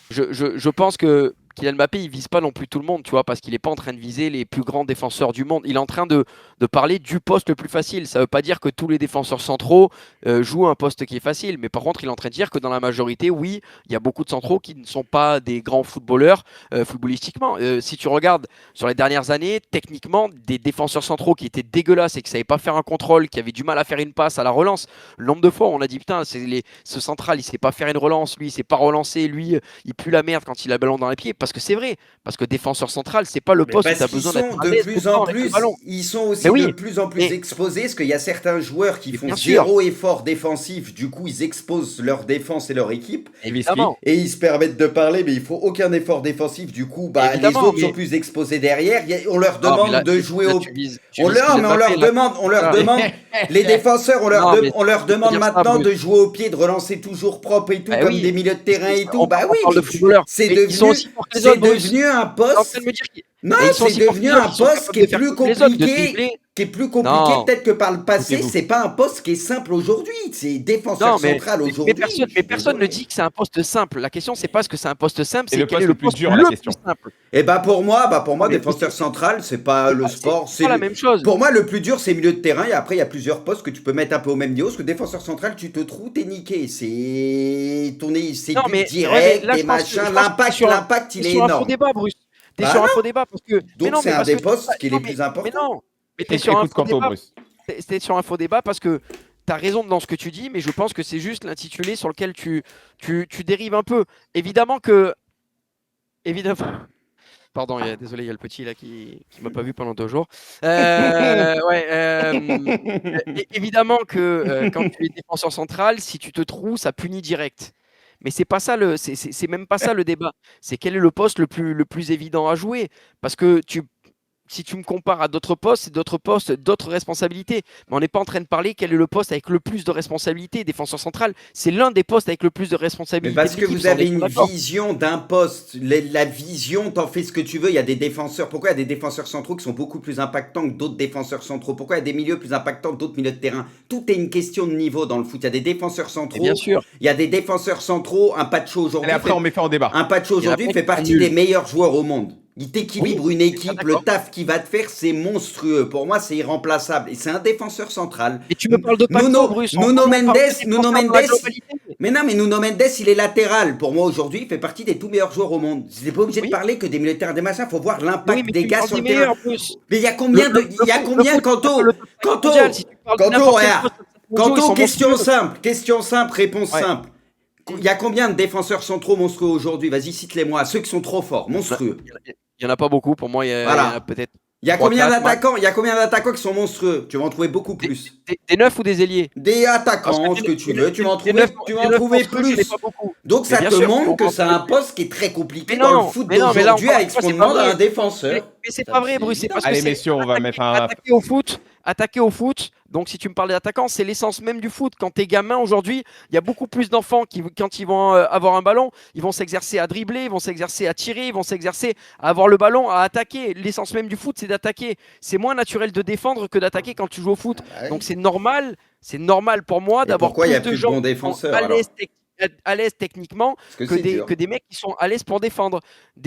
je pense que Kylian Mbappé, il vise pas non plus tout le monde, tu vois, parce qu'il est pas en train de viser les plus grands défenseurs du monde. Il est en train de parler du poste le plus facile. Ça veut pas dire que tous les défenseurs centraux jouent un poste qui est facile, mais par contre, il est en train de dire que dans la majorité, oui, il y a beaucoup de centraux qui ne sont pas des grands footballeurs footballistiquement. Si tu regardes sur les dernières années, techniquement, des défenseurs centraux qui étaient dégueulasses et qui savaient pas faire un contrôle, qui avaient du mal à faire une passe à la relance. Le nombre de fois, on a dit putain, ce central, il sait pas faire une relance, lui, il sait pas relancer, lui, il pue la merde quand il a le ballon dans les pieds, parce que c'est vrai, parce que défenseur central, c'est pas le Mais poste où tu parce as qu'ils besoin d'être sont à de l'aise tout plus le en temps avec le plus, ballon. ils sont Mais aussi de oui, plus en plus mais, exposés, parce qu'il y a certains joueurs qui mais font bien sûr, zéro effort défensif, du coup ils exposent leur défense et leur équipe, Whisky. évidemment, et ils se permettent de parler, mais il faut aucun effort défensif, du coup bah, les évidemment, autres sont mais plus exposés derrière, on leur non, mais demande de jouer là, au... tu vises Kylian Mais on Mbappé, leur là, demande, voilà. les défenseurs, Non, mais on leur faut pas demande dire ça, maintenant Bruce. de jouer au pied, de relancer toujours propre et tout, Bah comme oui, des milieux de terrain et tout, bah on oui, parle de footballeurs, mais ils sont aussi forts que les c'est autres, Bruce. devenu un T'es en train de poste... me dire Non, Et ils sont c'est aussi devenu porteurs un qui sont poste capables qui est de faire plus comme les autres, de compliqué, dribbler. Non, peut-être que par le passé, Écoutez-vous. c'est pas un poste qui est simple aujourd'hui. C'est défenseur non, central aujourd'hui, je mais suis personne ne désolé. dit que c'est un poste simple. La question, c'est pas est-ce que c'est un poste simple, C'est c'est le quel est poste le le plus poste dur, la le question. plus simple. Et pour moi, Mais défenseur central, c'est pas le sport. c'est pas la même chose. Pour moi, le plus dur, c'est milieu de terrain. Et après, il y a plusieurs postes que tu peux mettre un peu au même niveau. Parce que défenseur central, tu te trouves, t'es niqué. C'est Non, but mais, ouais, mais direct, là, des je pense que machins. t'es L'impact, il est sur un faux énorme. débat, Bruce. T'es Bah sur un non. faux débat parce que. Mais Donc, non, c'est mais un parce des que. postes qui est Non, les plus mais importants. non. Mais t'es sur un Écoute faux Kanto, débat. Bruce. T'es sur un faux débat parce que t'as raison dans ce que tu dis, mais je pense que c'est juste l'intitulé sur lequel tu dérives un peu. Évidemment que. Évidemment. Pardon, désolé, il y a le petit là qui m'a pas vu pendant 2 jours. Ouais, évidemment que quand tu es défenseur central, si tu te trouves, ça punit direct. Mais c'est pas ça c'est même pas ça le débat. C'est quel est le poste le plus évident à jouer. Parce que si tu me compares à d'autres postes, c'est d'autres postes, d'autres responsabilités. Mais on n'est pas en train de parler quel est le poste avec le plus de responsabilités. Défenseur central, c'est l'un des postes avec le plus de Mais responsabilités parce de que l'équipe. vous Ça, on avez est bien une d'accord. vision d'un poste. La vision, t'en fais ce que tu veux. Il y a des défenseurs. Pourquoi il y a des défenseurs centraux qui sont beaucoup plus impactants que d'autres défenseurs centraux? Pourquoi il y a des milieux plus impactants que d'autres milieux de terrain? Tout est une question de niveau dans le foot. Il y a des défenseurs Et bien centraux. sûr, Il y a des défenseurs centraux. Un Pacho Allez, aujourd'hui après, on met fin au débat. il y en a plein fait qui sont partie des nuls. meilleurs joueurs au monde. Il Oui, t'équilibre une je suis bien équipe. Le d'accord. taf qu'il va te faire, c'est monstrueux. Pour moi, c'est irremplaçable. Et c'est un défenseur central. Mais tu me parles de Pacho, Bruce. Nuno On parle Mendes, de défenseur dans la globalité. mais non, mais Nuno Mendes, il est latéral. Pour moi, aujourd'hui, il fait partie des tout meilleurs joueurs au monde. C'est pas obligé de Oui, parler que des milieux de terrain, des machins. Faut voir oui, l'impact mais des tu me gars parles sur des le terrain. meilleurs, Bruce. Mais il y a combien il y a combien, C'est pas Kanto? le top 5 mondial. Si tu parles de n'importe quel Regarde. poste au top mondial, ils Kanto, sont monstrueux. question simple, réponse Ouais. simple. Il y a combien de défenseurs centraux monstrueux aujourd'hui? Vas-y, cite-les-moi. Ceux qui sont trop forts, monstrueux. Il y en a pas beaucoup. Pour moi, il y en a Voilà. peut-être Il y a 3, combien 4 max. d'attaquants? Il y a combien d'attaquants qui sont monstrueux? Tu vas en trouver beaucoup Des, plus. des neufs ou des ailiers? Des Parce que attaquants, ce que tu veux, tu vas en des neufs trouver monstrueux, je n'ai plus. pas beaucoup. Donc Mais ça bien te sûr, montre que on c'est va en un trouver plus. poste qui est très Mais compliqué dans le non, foot mais là, d'aujourd'hui encore une avec ce fois, qu'on c'est pas demande à un vrai. défenseur. Mais c'est Ça, pas vrai, c'est Bruce. C'est évident. parce que Allez, c'est messieurs, on va mettre un. attaquer au foot. Donc, si tu me parlais d'attaquant, c'est l'essence même du foot. Quand t'es gamin aujourd'hui, il y a beaucoup plus d'enfants qui, quand ils vont avoir un ballon, ils vont s'exercer à dribbler, ils vont s'exercer à tirer, ils vont s'exercer à avoir le ballon, à attaquer. L'essence même du foot, c'est d'attaquer. C'est moins naturel de défendre que d'attaquer quand tu joues au foot. Ah ouais. Donc, c'est normal pour moi Et d'avoir pourquoi il n'y plus a de plus de gens bons qui sont défenseurs à alors? l'aise techniquement Parce que c'est dur. que des mecs qui sont à l'aise pour défendre.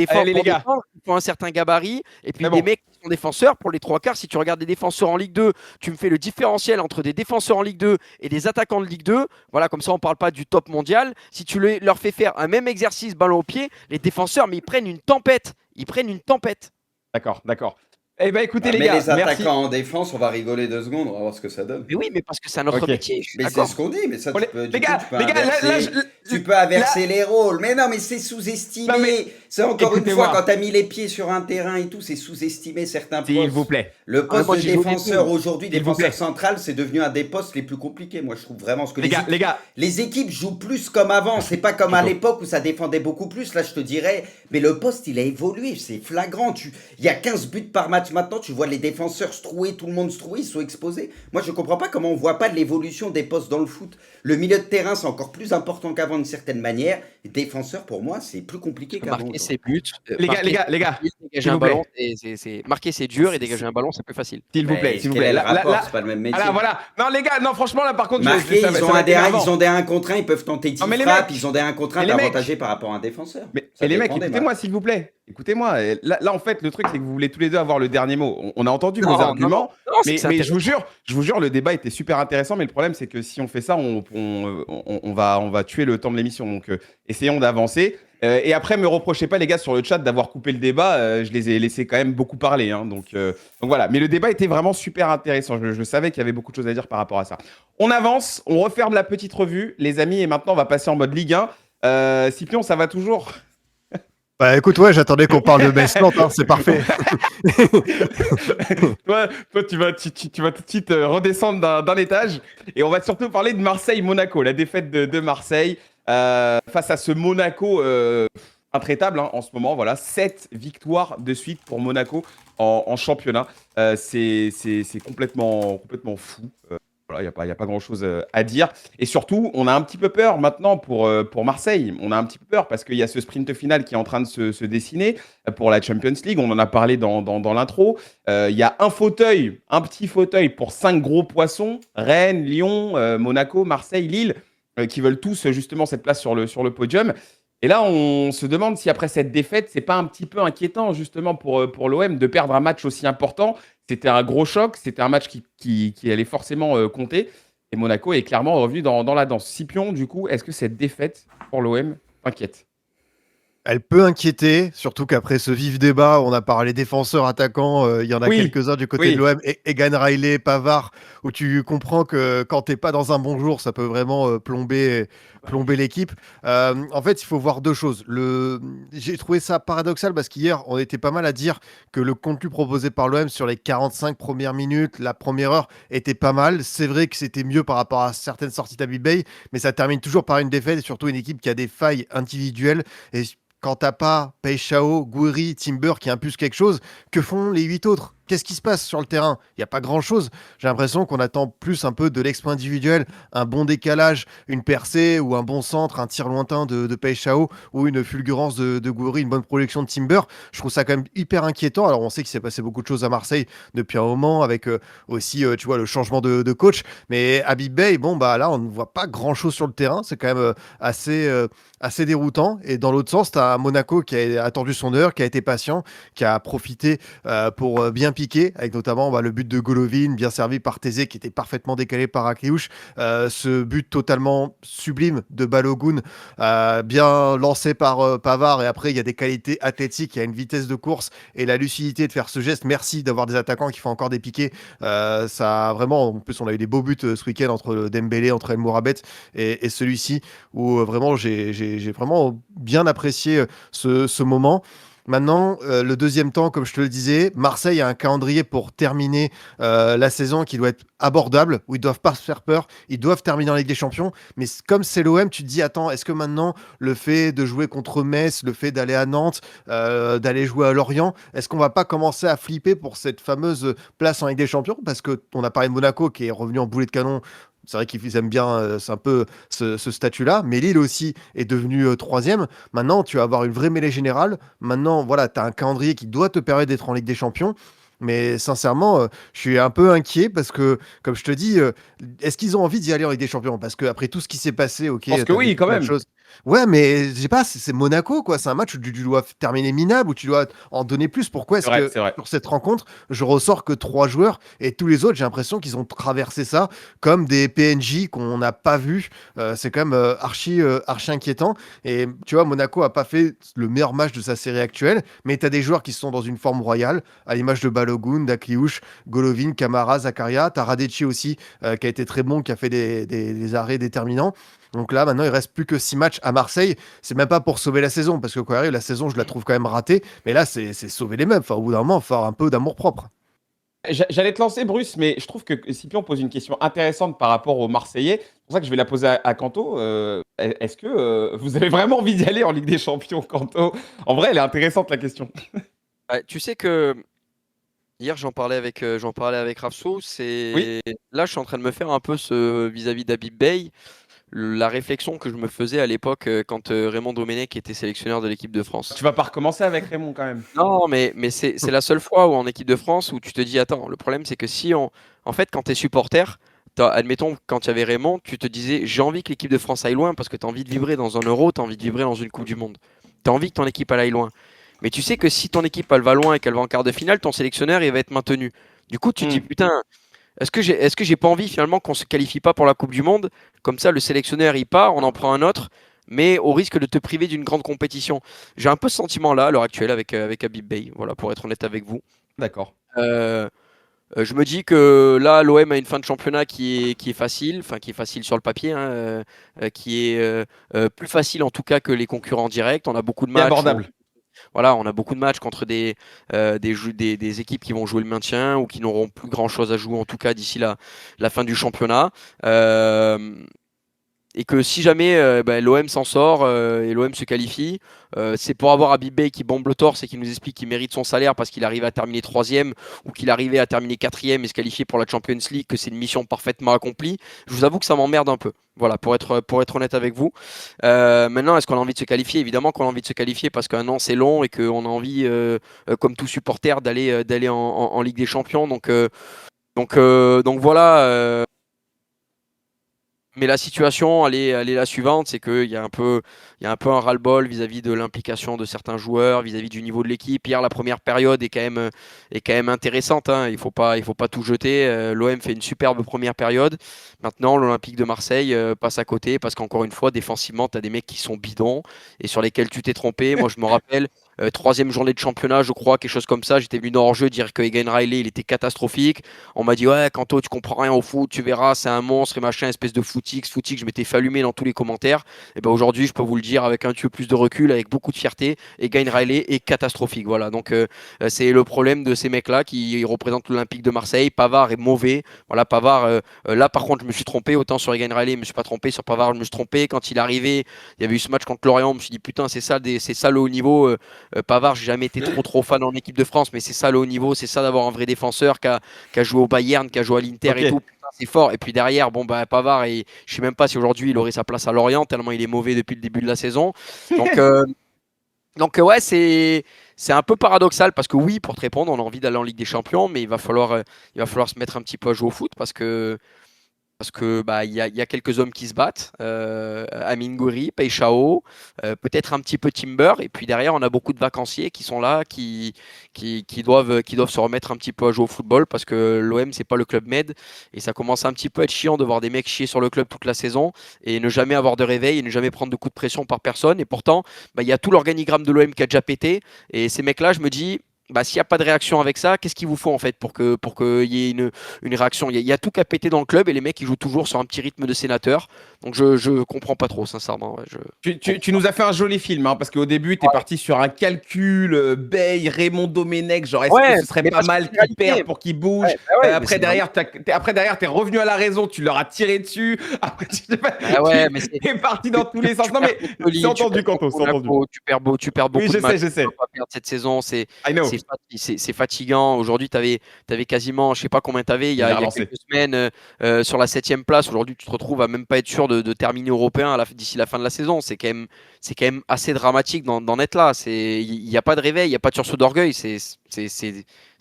Allez, les Pour gars. défendre, il faut un certain gabarit. Et puis C'est des bon. mecs qui sont défenseurs, pour les 3 quarts, si tu regardes des défenseurs en Ligue 2, tu me fais le différentiel entre des défenseurs en Ligue 2 et des attaquants de Ligue 2. Voilà, comme ça, on ne parle pas du top mondial. Si tu leur fais faire un même exercice ballon au pied, les défenseurs, mais ils prennent une tempête. Ils prennent une tempête. D'accord, d'accord. Eh ben, écoutez, Ah, les mais gars, les merci. attaquants en défense, on va rigoler 2 secondes, on va voir ce que ça donne. Mais oui, mais parce que c'est notre Ok. métier. Je suis Mais c'est d'accord. ce qu'on dit, mais ça, Bon, tu peux, les gars, tu peux là, inverser, tu peux inverser les rôles. Mais non, mais c'est sous-estimé. Non, mais C'est encore une écoutez-moi. fois, quand t'as mis les pieds sur un terrain et tout, c'est sous-estimé certains S'il postes. vous plaît. Le poste moi, de j'ai joué au défenseur début. aujourd'hui, S'il vous plaît. défenseur central, c'est devenu un des postes les plus compliqués. Moi, je trouve vraiment. Parce que Les gars, les équipes jouent plus comme avant. C'est pas comme à Plutôt. l'époque où ça défendait beaucoup plus. Là, je te dirais, mais le poste, il a évolué. C'est flagrant. Il y a 15 buts par match maintenant. Tu vois les défenseurs se trouer, tout le monde se trouer, ils sont exposés. Moi, je comprends pas comment on voit pas de l'évolution des postes dans le foot. Le milieu de terrain, c'est encore plus important qu'avant d'une certaine manière. Les défenseurs, pour moi, c'est plus compliqué qu'avant. Marquer ses buts. Les gars, Dégager s'il un vous plaît. ballon, marquer c'est dur et dégager un ballon, c'est plus facile. S'il vous Mais plaît, s'il vous quel plaît. est le Là, rapport, c'est pas le même métier. là, voilà. Non, les gars, non, franchement, là, par contre, Marquer, ça ils va être énervant. ont des 1 contre 1, ils peuvent tenter 10 Non, mais les frappes, mecs- ils ont des 1 contre 1, mais les t'es mecs- avantagé par rapport à un défenseur. Mais Ça les mecs, dépend des écoutez-moi, matchs. s'il vous plaît. Écoutez-moi. Là, en fait, le truc, c'est que vous voulez tous les deux avoir le dernier mot. On a entendu vos arguments. Non, c'est Mais, que c'est mais intéressant. je vous jure, le débat était super intéressant. Mais le problème, c'est que si on fait ça, on va tuer le temps de l'émission. Donc, essayons d'avancer. Et après, me reprochez pas, les gars, sur le chat d'avoir coupé le débat. Je les ai laissés quand même beaucoup parler. Hein. Donc voilà. Mais le débat était vraiment super intéressant. Je savais qu'il y avait beaucoup de choses à dire par rapport à ça. On avance. On referme la petite revue, les amis. Et maintenant, on va passer en mode Ligue 1. Scipion, ça va toujours? Bah écoute, ouais, j'attendais qu'on parle de Metz-Nantes, hein, c'est parfait. Toi, tu vas tout de suite redescendre d'un étage. Et on va surtout parler de Marseille-Monaco, la défaite de Marseille face à ce Monaco intraitable hein, en ce moment. Voilà, 7 victoires de suite pour Monaco en championnat. C'est complètement fou. Voilà, il y a pas grand-chose, à dire et surtout, on a un petit peu peur maintenant pour Marseille. On a un petit peu peur parce qu'il y a ce sprint final qui est en train de se dessiner, pour la Champions League. On en a parlé dans l'intro. Il y a un petit fauteuil pour 5 gros poissons, Rennes, Lyon, Monaco, Marseille, Lille, qui veulent tous, justement cette place sur le podium et là, on se demande si après cette défaite, c'est pas un petit peu inquiétant justement pour l'OM de perdre un match aussi important. C'était un gros choc, c'était un match qui allait forcément compter. Et Monaco est clairement revenu dans la danse. Scipion, du coup, est-ce que cette défaite pour l'OM t'inquiète? Elle peut inquiéter, surtout qu'après ce vif débat, on a parlé défenseurs, attaquants, il y en a Oui, quelques-uns du côté de oui. l'OM, Egan Riley, Pavard, où tu comprends que quand t'es pas dans un bon jour, ça peut vraiment plomber l'équipe. En fait, il faut voir deux choses. J'ai trouvé ça paradoxal parce qu'hier, on était pas mal à dire que le contenu proposé par l'OM sur les 45 premières minutes, la première heure, était pas mal. C'est vrai que c'était mieux par rapport à certaines sorties d'Habib Bey, mais ça termine toujours par une défaite et surtout une équipe qui a des failles individuelles. Et quand t'as pas Peixao, Gouiri, Timber qui impulsent quelque chose, que font les 8 autres? Qu'est-ce qui se passe sur le terrain? Il n'y a pas grand-chose. J'ai l'impression qu'on attend plus un peu de l'exploit individuel, un bon décalage, une percée ou un bon centre, un tir lointain de Peixao ou une fulgurance de Gouiri, une bonne projection de Timber. Je trouve ça quand même hyper inquiétant. Alors on sait qu'il s'est passé beaucoup de choses à Marseille depuis un moment avec aussi tu vois, le changement de coach. Mais Habib Bey, bon bah là on ne voit pas grand-chose sur le terrain. C'est quand même assez déroutant. Et dans l'autre sens, tu as Monaco qui a attendu son heure, qui a été patient, qui a profité pour bien piquer, avec notamment le but de Golovin, bien servi par Thésée, qui était parfaitement décalé par Akliouche. Ce but totalement sublime de Balogun, bien lancé par Pavard. Et après, il y a des qualités athlétiques, il y a une vitesse de course et la lucidité de faire ce geste. Merci d'avoir des attaquants qui font encore des piqués. Ça vraiment, en plus, on a eu des beaux buts ce week-end entre Dembélé, entre El Mourabet et celui-ci, où vraiment, j'ai vraiment bien apprécié ce moment. Maintenant, le deuxième temps, comme je te le disais, Marseille a un calendrier pour terminer la saison qui doit être abordable, où ils doivent pas se faire peur, ils doivent terminer en Ligue des Champions. Mais comme c'est l'OM, tu te dis, attends, est-ce que maintenant, le fait de jouer contre Metz, le fait d'aller à Nantes, d'aller jouer à Lorient, est-ce qu'on va pas commencer à flipper pour cette fameuse place en Ligue des Champions? Parce qu'on a parlé de Monaco qui est revenu en boulet de canon. C'est vrai qu'ils aiment bien, c'est un peu ce statut-là. Mais Lille aussi est devenu troisième. Maintenant, tu vas avoir une vraie mêlée générale. Maintenant, voilà, tu as un calendrier qui doit te permettre d'être en Ligue des Champions. Mais sincèrement, je suis un peu inquiet parce que, comme je te dis, est-ce qu'ils ont envie d'y aller en Ligue des Champions? Parce qu'après tout ce qui s'est passé, ok, Je pense que t'as oui, vécu quand plein de même. choses. Ouais, mais je sais pas, c'est Monaco, quoi. C'est un match où tu dois terminer minable, où tu dois en donner plus. Pourquoi C'est est-ce vrai, que c'est vrai. sur cette rencontre, je ressors que 3 joueurs et tous les autres, j'ai l'impression qu'ils ont traversé ça comme des PNJ qu'on n'a pas vus. C'est quand même archi inquiétant. Et tu vois, Monaco a pas fait le meilleur match de sa série actuelle, mais tu as des joueurs qui sont dans une forme royale, à l'image de Balogun, d'Akliouche, Golovin, Camara, Zakaria. Tu as Radecki aussi, qui a été très bon, qui a fait des arrêts déterminants. Donc là, maintenant, il reste plus que 6 matchs à Marseille. C'est même pas pour sauver la saison, parce que quoi arrive, la saison, je la trouve quand même ratée. Mais là, c'est sauver les mêmes. Enfin, au bout d'un moment, il faut avoir un peu d'amour propre. J'allais te lancer, Bruce, mais je trouve que Scipion pose une question intéressante par rapport aux Marseillais. C'est pour ça que je vais la poser à Kanto. Est-ce que vous avez vraiment envie d'y aller en Ligue des Champions, Kanto? En vrai, elle est intéressante, la question. Tu sais que hier, j'en parlais avec Rafso. Oui, Là, je suis en train de me faire un peu ce vis-à-vis d'Habib Bey, la réflexion que je me faisais à l'époque quand Raymond Domenech était sélectionneur de l'équipe de France. tu vas pas recommencer avec Raymond quand même. Non, mais c'est la seule fois où en équipe de France où tu te dis, attends, le problème c'est que en fait, quand tu es supporter, admettons, quand il y avait Raymond, tu te disais, j'ai envie que l'équipe de France aille loin parce que tu as envie de vibrer dans un Euro, tu as envie de vibrer dans une Coupe du Monde. Tu as envie que ton équipe elle aille loin. Mais tu sais que si ton équipe elle va loin et qu'elle va en quart de finale, ton sélectionneur il va être maintenu. Du coup, tu te dis, Hmm. putain, est-ce que j'ai pas envie finalement qu'on se qualifie pas pour la Coupe du Monde? Comme ça, le sélectionneur il part, on en prend un autre, mais au risque de te priver d'une grande compétition. J'ai un peu ce sentiment-là à l'heure actuelle avec Habib Bey, voilà, pour être honnête avec vous. D'accord. Euh, je me dis que là, l'OM a une fin de championnat qui est facile, enfin qui est facile sur le papier, hein, qui est plus facile en tout cas que les concurrents directs. On a beaucoup de Et matchs. abordable. Voilà, on a beaucoup de matchs contre des équipes qui vont jouer le maintien ou qui n'auront plus grand-chose à jouer, en tout cas d'ici la fin du championnat. Euh, et que si jamais l'OM s'en sort et l'OM se qualifie, c'est pour avoir Habib Bey qui bombe le torse et qui nous explique qu'il mérite son salaire parce qu'il arrive à terminer troisième ou qu'il arrivait à terminer quatrième et se qualifier pour la Champions League, que c'est une mission parfaitement accomplie. Je vous avoue que ça m'emmerde un peu. Voilà, pour être honnête avec vous. Maintenant, est-ce qu'on a envie de se qualifier? Évidemment qu'on a envie de se qualifier parce qu'un an c'est long et qu'on a envie, comme tout supporter, d'aller en Ligue des Champions. Donc voilà. Mais la situation, elle est la suivante, c'est qu'il y a un peu, il y a un peu un ras-le-bol vis-à-vis de l'implication de certains joueurs, vis-à-vis du niveau de l'équipe. Hier, la première période est quand même intéressante, hein. Il faut pas tout jeter. L'OM fait une superbe première période. Maintenant, l'Olympique de Marseille passe à côté parce qu'encore une fois, défensivement, tu as des mecs qui sont bidons et sur lesquels tu t'es trompé. Moi, je me rappelle, troisième journée de championnat, je crois, quelque chose comme ça. J'étais venu dans hors-jeu dire que Egan Riley, il était catastrophique. On m'a dit, ouais, Kanto, tu comprends rien au foot, tu verras, c'est un monstre et machin, espèce de footix. Je m'étais fait allumer dans tous les commentaires. Et ben aujourd'hui, je peux vous le dire avec un petit peu plus de recul, avec beaucoup de fierté, Egan Riley est catastrophique. Voilà, donc c'est le problème de ces mecs-là qui représentent l'Olympique de Marseille. Pavard est mauvais. Voilà, Pavard, là par contre, je me suis trompé. Autant sur Egan Riley, je me suis pas trompé. Sur Pavard, je me suis trompé. Quand il est arrivé, il y avait eu ce match contre Lorient, je me suis dit, putain, c'est ça le haut niveau. Pavard, j'ai jamais été trop fan en équipe de France, mais c'est ça le haut niveau, c'est ça d'avoir un vrai défenseur qui a joué au Bayern, qui a joué à l'Inter et tout. Ok. Putain, c'est fort. Et puis derrière, bon bah Pavard, et je sais même pas si aujourd'hui il aurait sa place à Lorient tellement il est mauvais depuis le début de la saison. Donc ouais, c'est un peu paradoxal parce que oui, pour te répondre, on a envie d'aller en Ligue des Champions, mais il va falloir se mettre un petit peu à jouer au foot parce que il y a quelques hommes qui se battent, Amine Gouiri, Peichao, peut-être un petit peu Timber, et puis derrière on a beaucoup de vacanciers qui sont là, qui doivent se remettre un petit peu à jouer au football parce que l'OM c'est pas le club Med et ça commence un petit peu à être chiant de voir des mecs chier sur le club toute la saison et ne jamais avoir de réveil et ne jamais prendre de coups de pression par personne. Et pourtant, il y a tout l'organigramme de l'OM qui a déjà pété et ces mecs-là, je me dis. S'il n'y a pas de réaction avec ça, qu'est-ce qu'il vous faut en fait pour qu'il y ait une réaction? Il y a tout qu'à péter dans le club et les mecs ils jouent toujours sur un petit rythme de sénateur. Donc je comprends pas trop, sincèrement. Ouais, Tu nous as fait un joli film, hein, parce qu'au début, tu es parti sur un calcul, Bay, Raymond Domenech, genre est-ce que ce serait mais pas parce que mal c'est une qu'ils réalité. perdent pour qu'ils bougent? Ouais, mais Après, c'est une réalité. derrière, t'es revenu à la raison, tu leur as tiré dessus. Après, Ah ouais, mais c'est es parti dans tous les sens. tu Non, perds mais c'est Cottoli, tu entendu, perds Kanto, contre c'est entendu. Monaco, tu perds Oui, beaucoup de matchs. je Tu ne sais. peux pas perdre cette saison. I know. C'est fatigant. Aujourd'hui, tu avais quasiment, je sais pas combien tu avais, Il a il y a relancé. quelques semaines sur la 7e place. Aujourd'hui, tu te retrouves à même pas être sûr de terminer européen d'ici la fin de la saison. C'est quand même assez dramatique d'en être là. Il n'y a pas de réveil, il n'y a pas de sursaut d'orgueil. C'est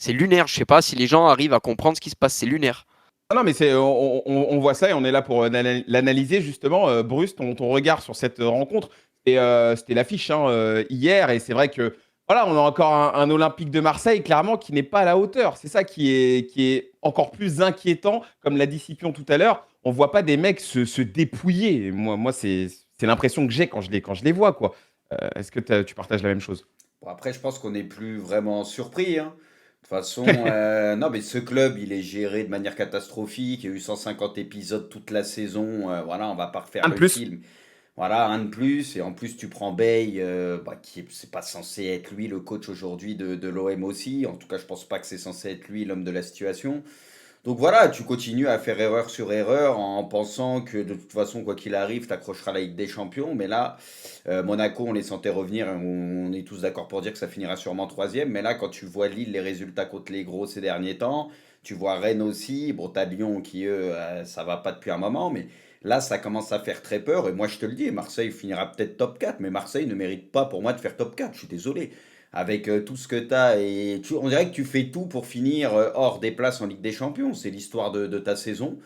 lunaire. Je sais pas si les gens arrivent à comprendre ce qui se passe. C'est lunaire. Ah non, mais on voit ça et on est là pour l'analyser justement. Bruce, ton regard sur cette rencontre, c'était l'affiche, hein, hier, et c'est vrai que voilà, on a encore un Olympique de Marseille clairement qui n'est pas à la hauteur. C'est ça qui est encore plus inquiétant, comme l'a dit Scipion tout à l'heure. On voit pas des mecs se dépouiller. Moi, c'est l'impression que j'ai quand je les vois, quoi. Est-ce que tu partages la même chose? Bon, après, je pense qu'on n'est plus vraiment surpris, hein. De toute façon, non, mais ce club, il est géré de manière catastrophique. Il y a eu 150 épisodes toute la saison. Voilà, on va pas refaire Un de le plus. film. Voilà, un de plus. Et en plus, tu prends Bey, c'est pas censé être lui le coach aujourd'hui de l'OM aussi. En tout cas, je pense pas que c'est censé être lui l'homme de la situation. Donc voilà, tu continues à faire erreur sur erreur en pensant que de toute façon, quoi qu'il arrive, tu accrocheras la Ligue des Champions. Mais là, Monaco, on les sentait revenir. On est tous d'accord pour dire que ça finira sûrement troisième. Mais là, quand tu vois Lille, les résultats contre les gros ces derniers temps, tu vois Rennes aussi. Bon, t'as Lyon qui, eux, ça va pas depuis un moment. Mais là, ça commence à faire très peur. Et moi, je te le dis, Marseille finira peut-être top 4. Mais Marseille ne mérite pas pour moi de faire top 4. Je suis désolé avec tout ce que tu as. On dirait que tu fais tout pour finir hors des places en Ligue des Champions. C'est l'histoire de ta saison.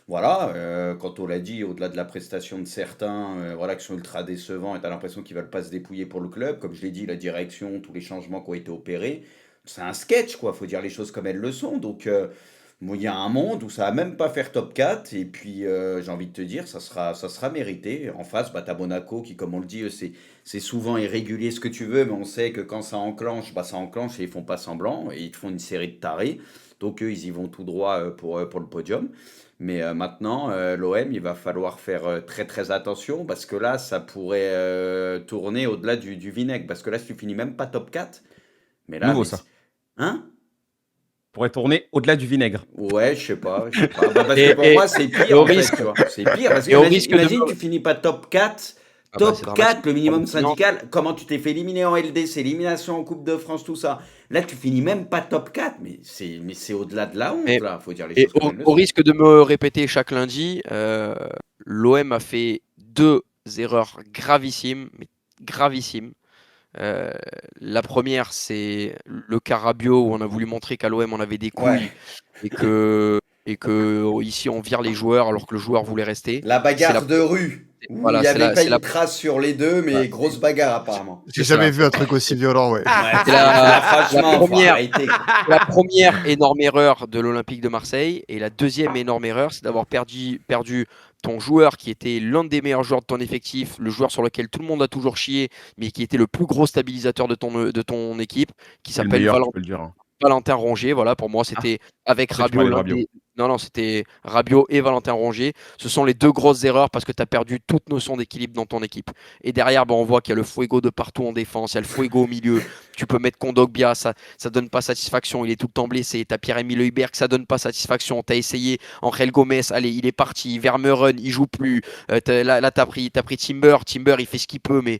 Voilà, quand on l'a dit, au-delà de la prestation de certains, voilà, qui sont ultra décevants et tu as l'impression qu'ils veulent pas se dépouiller pour le club. Comme je l'ai dit, la direction, tous les changements qui ont été opérés, c'est un sketch, quoi. Faut dire les choses comme elles le sont. Donc, bon, il y a un monde où ça va même pas faire top 4. Et puis, j'ai envie de te dire, ça sera mérité. En face, bah, t'as Monaco qui, comme on le dit, c'est souvent irrégulier ce que tu veux, mais on sait que quand ça enclenche, bah, ça enclenche et ils font pas semblant. Et ils te font une série de tarés. Donc, eux, ils y vont tout droit pour le podium. Mais maintenant, l'OM, il va falloir faire très très attention parce que là, ça pourrait tourner au-delà du vinaigre. Parce que là, si tu finis même pas top 4, mais là, Nouveau, mais ça. hein? pourrait tourner au-delà du vinaigre. Ouais, je sais pas. Bah, parce Et, que pour et- moi, c'est et pire au en fait, risque, tu vois. C'est pire parce que et au risque de imagine, me... tu finis pas top 4. Ah bah, c'est Top dramatique 4, le pour le minimum client. syndical. Comment tu t'es fait éliminer en LDC, élimination en Coupe de France, tout ça. Là, tu finis même pas top 4. Mais c'est au-delà de la honte, Mais, là. Faut dire les et choses comme elles le au sont. risque de me répéter chaque lundi, l'OM a fait 2 erreurs gravissimes, mais gravissimes. Euh, la première, c'est le cas Rabiot où on a voulu montrer qu'à l'OM on avait des Ouais. couilles et que ici on vire les joueurs alors que le joueur voulait rester. La C'est la, bagarre de rue, où il voilà, n'y avait pas une trace sur les deux, voilà, mais grosse bagarre apparemment. J'ai c'est ça. jamais vu un truc aussi violent, ouais. Ouais, C'est la franchement, faut première, arrêter, quoi. la première énorme erreur de l'Olympique de Marseille. Et la deuxième énorme erreur, c'est d'avoir perdu ton joueur qui était l'un des meilleurs joueurs de ton effectif, le joueur sur lequel tout le monde a toujours chié, mais qui était le plus gros stabilisateur de ton équipe, qui C'est le s'appelle meilleur, tu peux le dire. Hein. Valentin Rongier. Voilà, pour moi, c'était avec Après, tu Rabiot parlais de Rabiot. Non, non, c'était Rabiot et Valentin Rongier. Ce sont les 2 grosses erreurs parce que tu as perdu toute notion d'équilibre dans ton équipe. Et derrière, on voit qu'il y a le fuego de partout en défense, il y a le fuego au milieu. Tu peux mettre Kondogbia, ça donne pas satisfaction. Il est tout le temps blessé. Tu as Pierre-Emile Heuberg, ça donne pas satisfaction. Tu as essayé Angel Gomez, allez, il est parti. Vermeuren, il joue plus. Là, tu as pris Timber. Timber, il fait ce qu'il peut, mais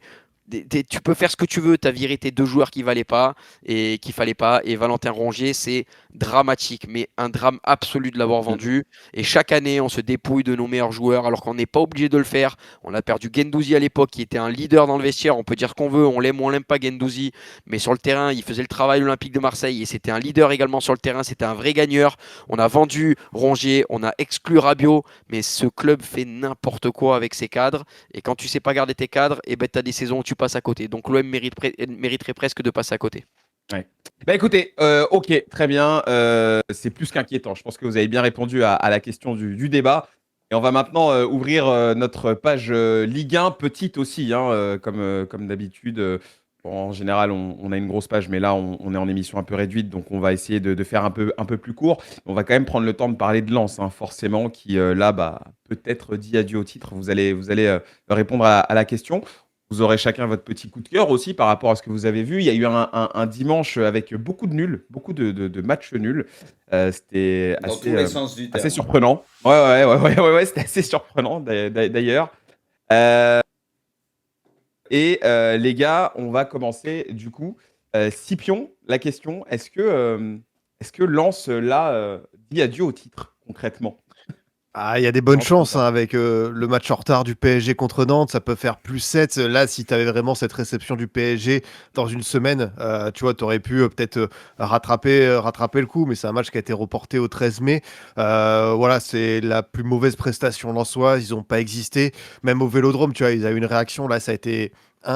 tu peux faire ce que tu veux, tu as viré tes 2 joueurs qui valaient pas et qu'il fallait pas. Et Valentin Rongier, c'est dramatique, mais un drame absolu de l'avoir vendu. Et chaque année, on se dépouille de nos meilleurs joueurs alors qu'on n'est pas obligé de le faire. On a perdu Guendouzi à l'époque, qui était un leader dans le vestiaire. On peut dire ce qu'on veut, on l'aime ou on l'aime pas Guendouzi, mais sur le terrain, il faisait le travail olympique de Marseille et c'était un leader également sur le terrain. C'était un vrai gagneur. On a vendu Rongier, on a exclu Rabiot, mais ce club fait n'importe quoi avec ses cadres. Et quand tu sais pas garder tes cadres, et ben tu as des saisons où tu passes à côté. Donc l'OM mériterait presque de passer à côté. Ouais. Bah écoutez, ok, très bien. C'est plus qu'inquiétant. Je pense que vous avez bien répondu à la question du débat. Et on va maintenant ouvrir notre page Ligue 1, petite aussi, hein, comme d'habitude. Bon, en général, on a une grosse page, mais là, on est en émission un peu réduite, donc on va essayer de faire un peu plus court. On va quand même prendre le temps de parler de Lens, hein, forcément, qui là, peut-être dit adieu au titre. Vous allez répondre à la question. Vous aurez chacun votre petit coup de cœur aussi par rapport à ce que vous avez vu. Il y a eu un dimanche avec beaucoup de nuls, beaucoup de matchs nuls. C'était Dans tous les sens du terme. assez surprenant. Ouais, c'était assez surprenant d'ailleurs. Les gars, on va commencer du coup. Scipion, la question, est-ce que Lens là dit adieu au titre concrètement? Ah, il y a des bonnes Non, chances pas. hein, avec le match en retard du PSG contre Nantes, ça peut faire +7. Là, si tu avais vraiment cette réception du PSG dans une semaine, tu vois, tu aurais pu peut-être rattraper le coup, mais c'est un match qui a été reporté au 13 mai. Voilà, c'est la plus mauvaise prestation lensoise, ils n'ont pas existé. Même au Vélodrome, tu vois, ils avaient une réaction, là, ça a été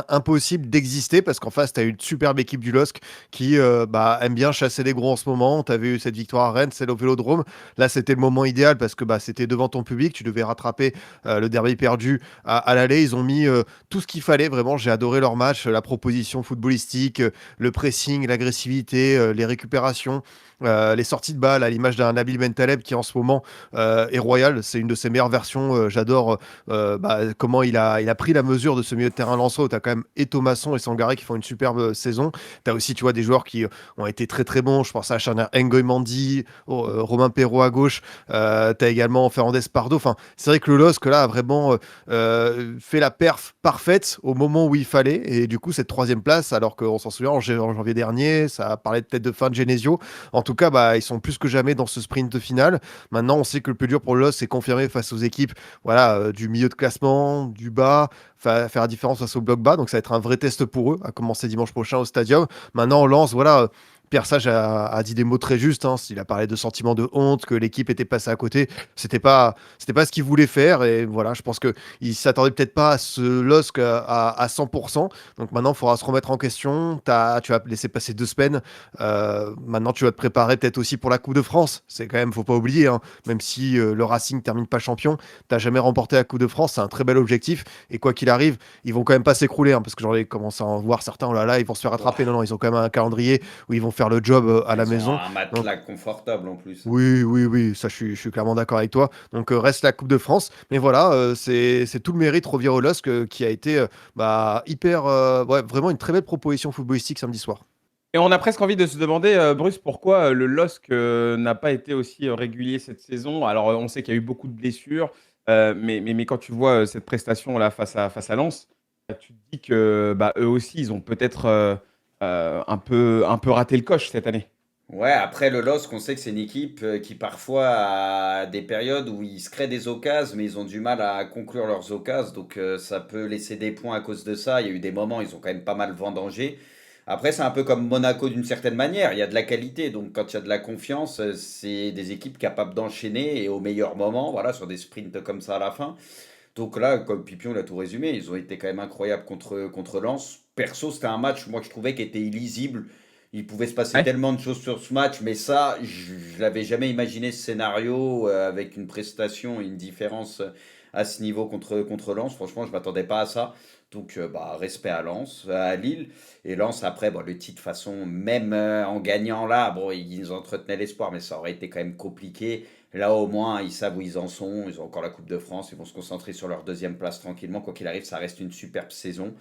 impossible d'exister parce qu'en face, tu as une superbe équipe du LOSC qui aime bien chasser les gros en ce moment. Tu avais eu cette victoire à Rennes, celle au Vélodrome. Là, c'était le moment idéal parce que c'était devant ton public. Tu devais rattraper le derby perdu à l'aller. Ils ont mis tout ce qu'il fallait. Vraiment, j'ai adoré leur match. La proposition footballistique, le pressing, l'agressivité, les récupérations. Les sorties de balles à l'image d'un Nabil Bentaleb qui en ce moment est royal, c'est une de ses meilleures versions. J'adore comment il a pris la mesure de ce milieu de terrain lensois où tu as quand même Thomasson et Sangaré qui font une superbe saison. Tu as aussi, tu vois, des joueurs qui ont été très très bons. Je pense à Charner Ngoy Mandi, Romain Perrault à gauche. Tu as également Fernandez Pardo. Enfin, c'est vrai que le LOSC là a vraiment fait la perf parfaite au moment où il fallait. Et du coup, cette troisième place, alors qu'on s'en souvient en janvier dernier, ça parlait peut-être de fin de Genesio. En tout cas, ils sont plus que jamais dans ce sprint final. Maintenant, on sait que le plus dur pour le LOSC, c'est confirmer face aux équipes du milieu de classement, du bas, faire la différence face au bloc bas. Donc, ça va être un vrai test pour eux, à commencer dimanche prochain au Stadium. Maintenant, on lance, Pierre Sage a dit des mots très justes. Hein. Il a parlé de sentiment de honte, que l'équipe était passée à côté. C'était pas ce qu'il voulait faire. Et voilà, je pense qu'il s'attendait peut-être pas à ce LOSC à 100%. Donc maintenant, il faudra se remettre en question. Tu vas laisser passer 2 semaines. Maintenant, tu vas te préparer peut-être aussi pour la Coupe de France. C'est quand même, faut pas oublier, hein, même si le Racing termine pas champion, t'as jamais remporté la Coupe de France. C'est un très bel objectif. Et quoi qu'il arrive, ils vont quand même pas s'écrouler. Hein, parce que j'en ai commencé à en voir certains. Oh là là, ils vont se faire rattraper. Non, ils ont quand même un calendrier où ils vont faire le job à la maison. Un matelas confortable en plus. Oui, ça je suis clairement d'accord avec toi. Donc reste la Coupe de France, mais voilà, c'est tout le mérite revient au LOSC qui a été hyper, vraiment une très belle proposition footballistique samedi soir. Et on a presque envie de se demander, Bruce, pourquoi le LOSC n'a pas été aussi régulier cette saison. Alors, on sait qu'il y a eu beaucoup de blessures, mais quand tu vois cette prestation-là face à Lens, tu te dis que eux aussi, ils ont peut-être un peu raté le coche cette année. Ouais, après le LOSC, on sait que c'est une équipe qui parfois a des périodes où ils se créent des occasions, mais ils ont du mal à conclure leurs occasions, donc ça peut laisser des points à cause de ça. Il y a eu des moments, ils ont quand même pas mal vendangé. Après, c'est un peu comme Monaco d'une certaine manière, il y a de la qualité, donc quand il y a de la confiance, c'est des équipes capables d'enchaîner et au meilleur moment, voilà, sur des sprints comme ça à la fin. Donc là, comme Pipion l'a tout résumé, ils ont été quand même incroyables contre Lens. Perso, c'était un match, moi, que je trouvais qui était illisible. Il pouvait se passer Ouais. tellement de choses sur ce match, mais ça, je l'avais jamais imaginé ce scénario avec une prestation et une différence à ce niveau contre Lens. Franchement, je m'attendais pas à ça. Donc, respect à Lens, à Lille. Et Lens, après, bon, le titre, de toute façon, même en gagnant là, bon, ils entretenaient l'espoir, mais ça aurait été quand même compliqué. Là, au moins, ils savent où ils en sont. Ils ont encore la Coupe de France. Ils vont se concentrer sur leur deuxième place tranquillement. Quoi qu'il arrive, ça reste une superbe saison.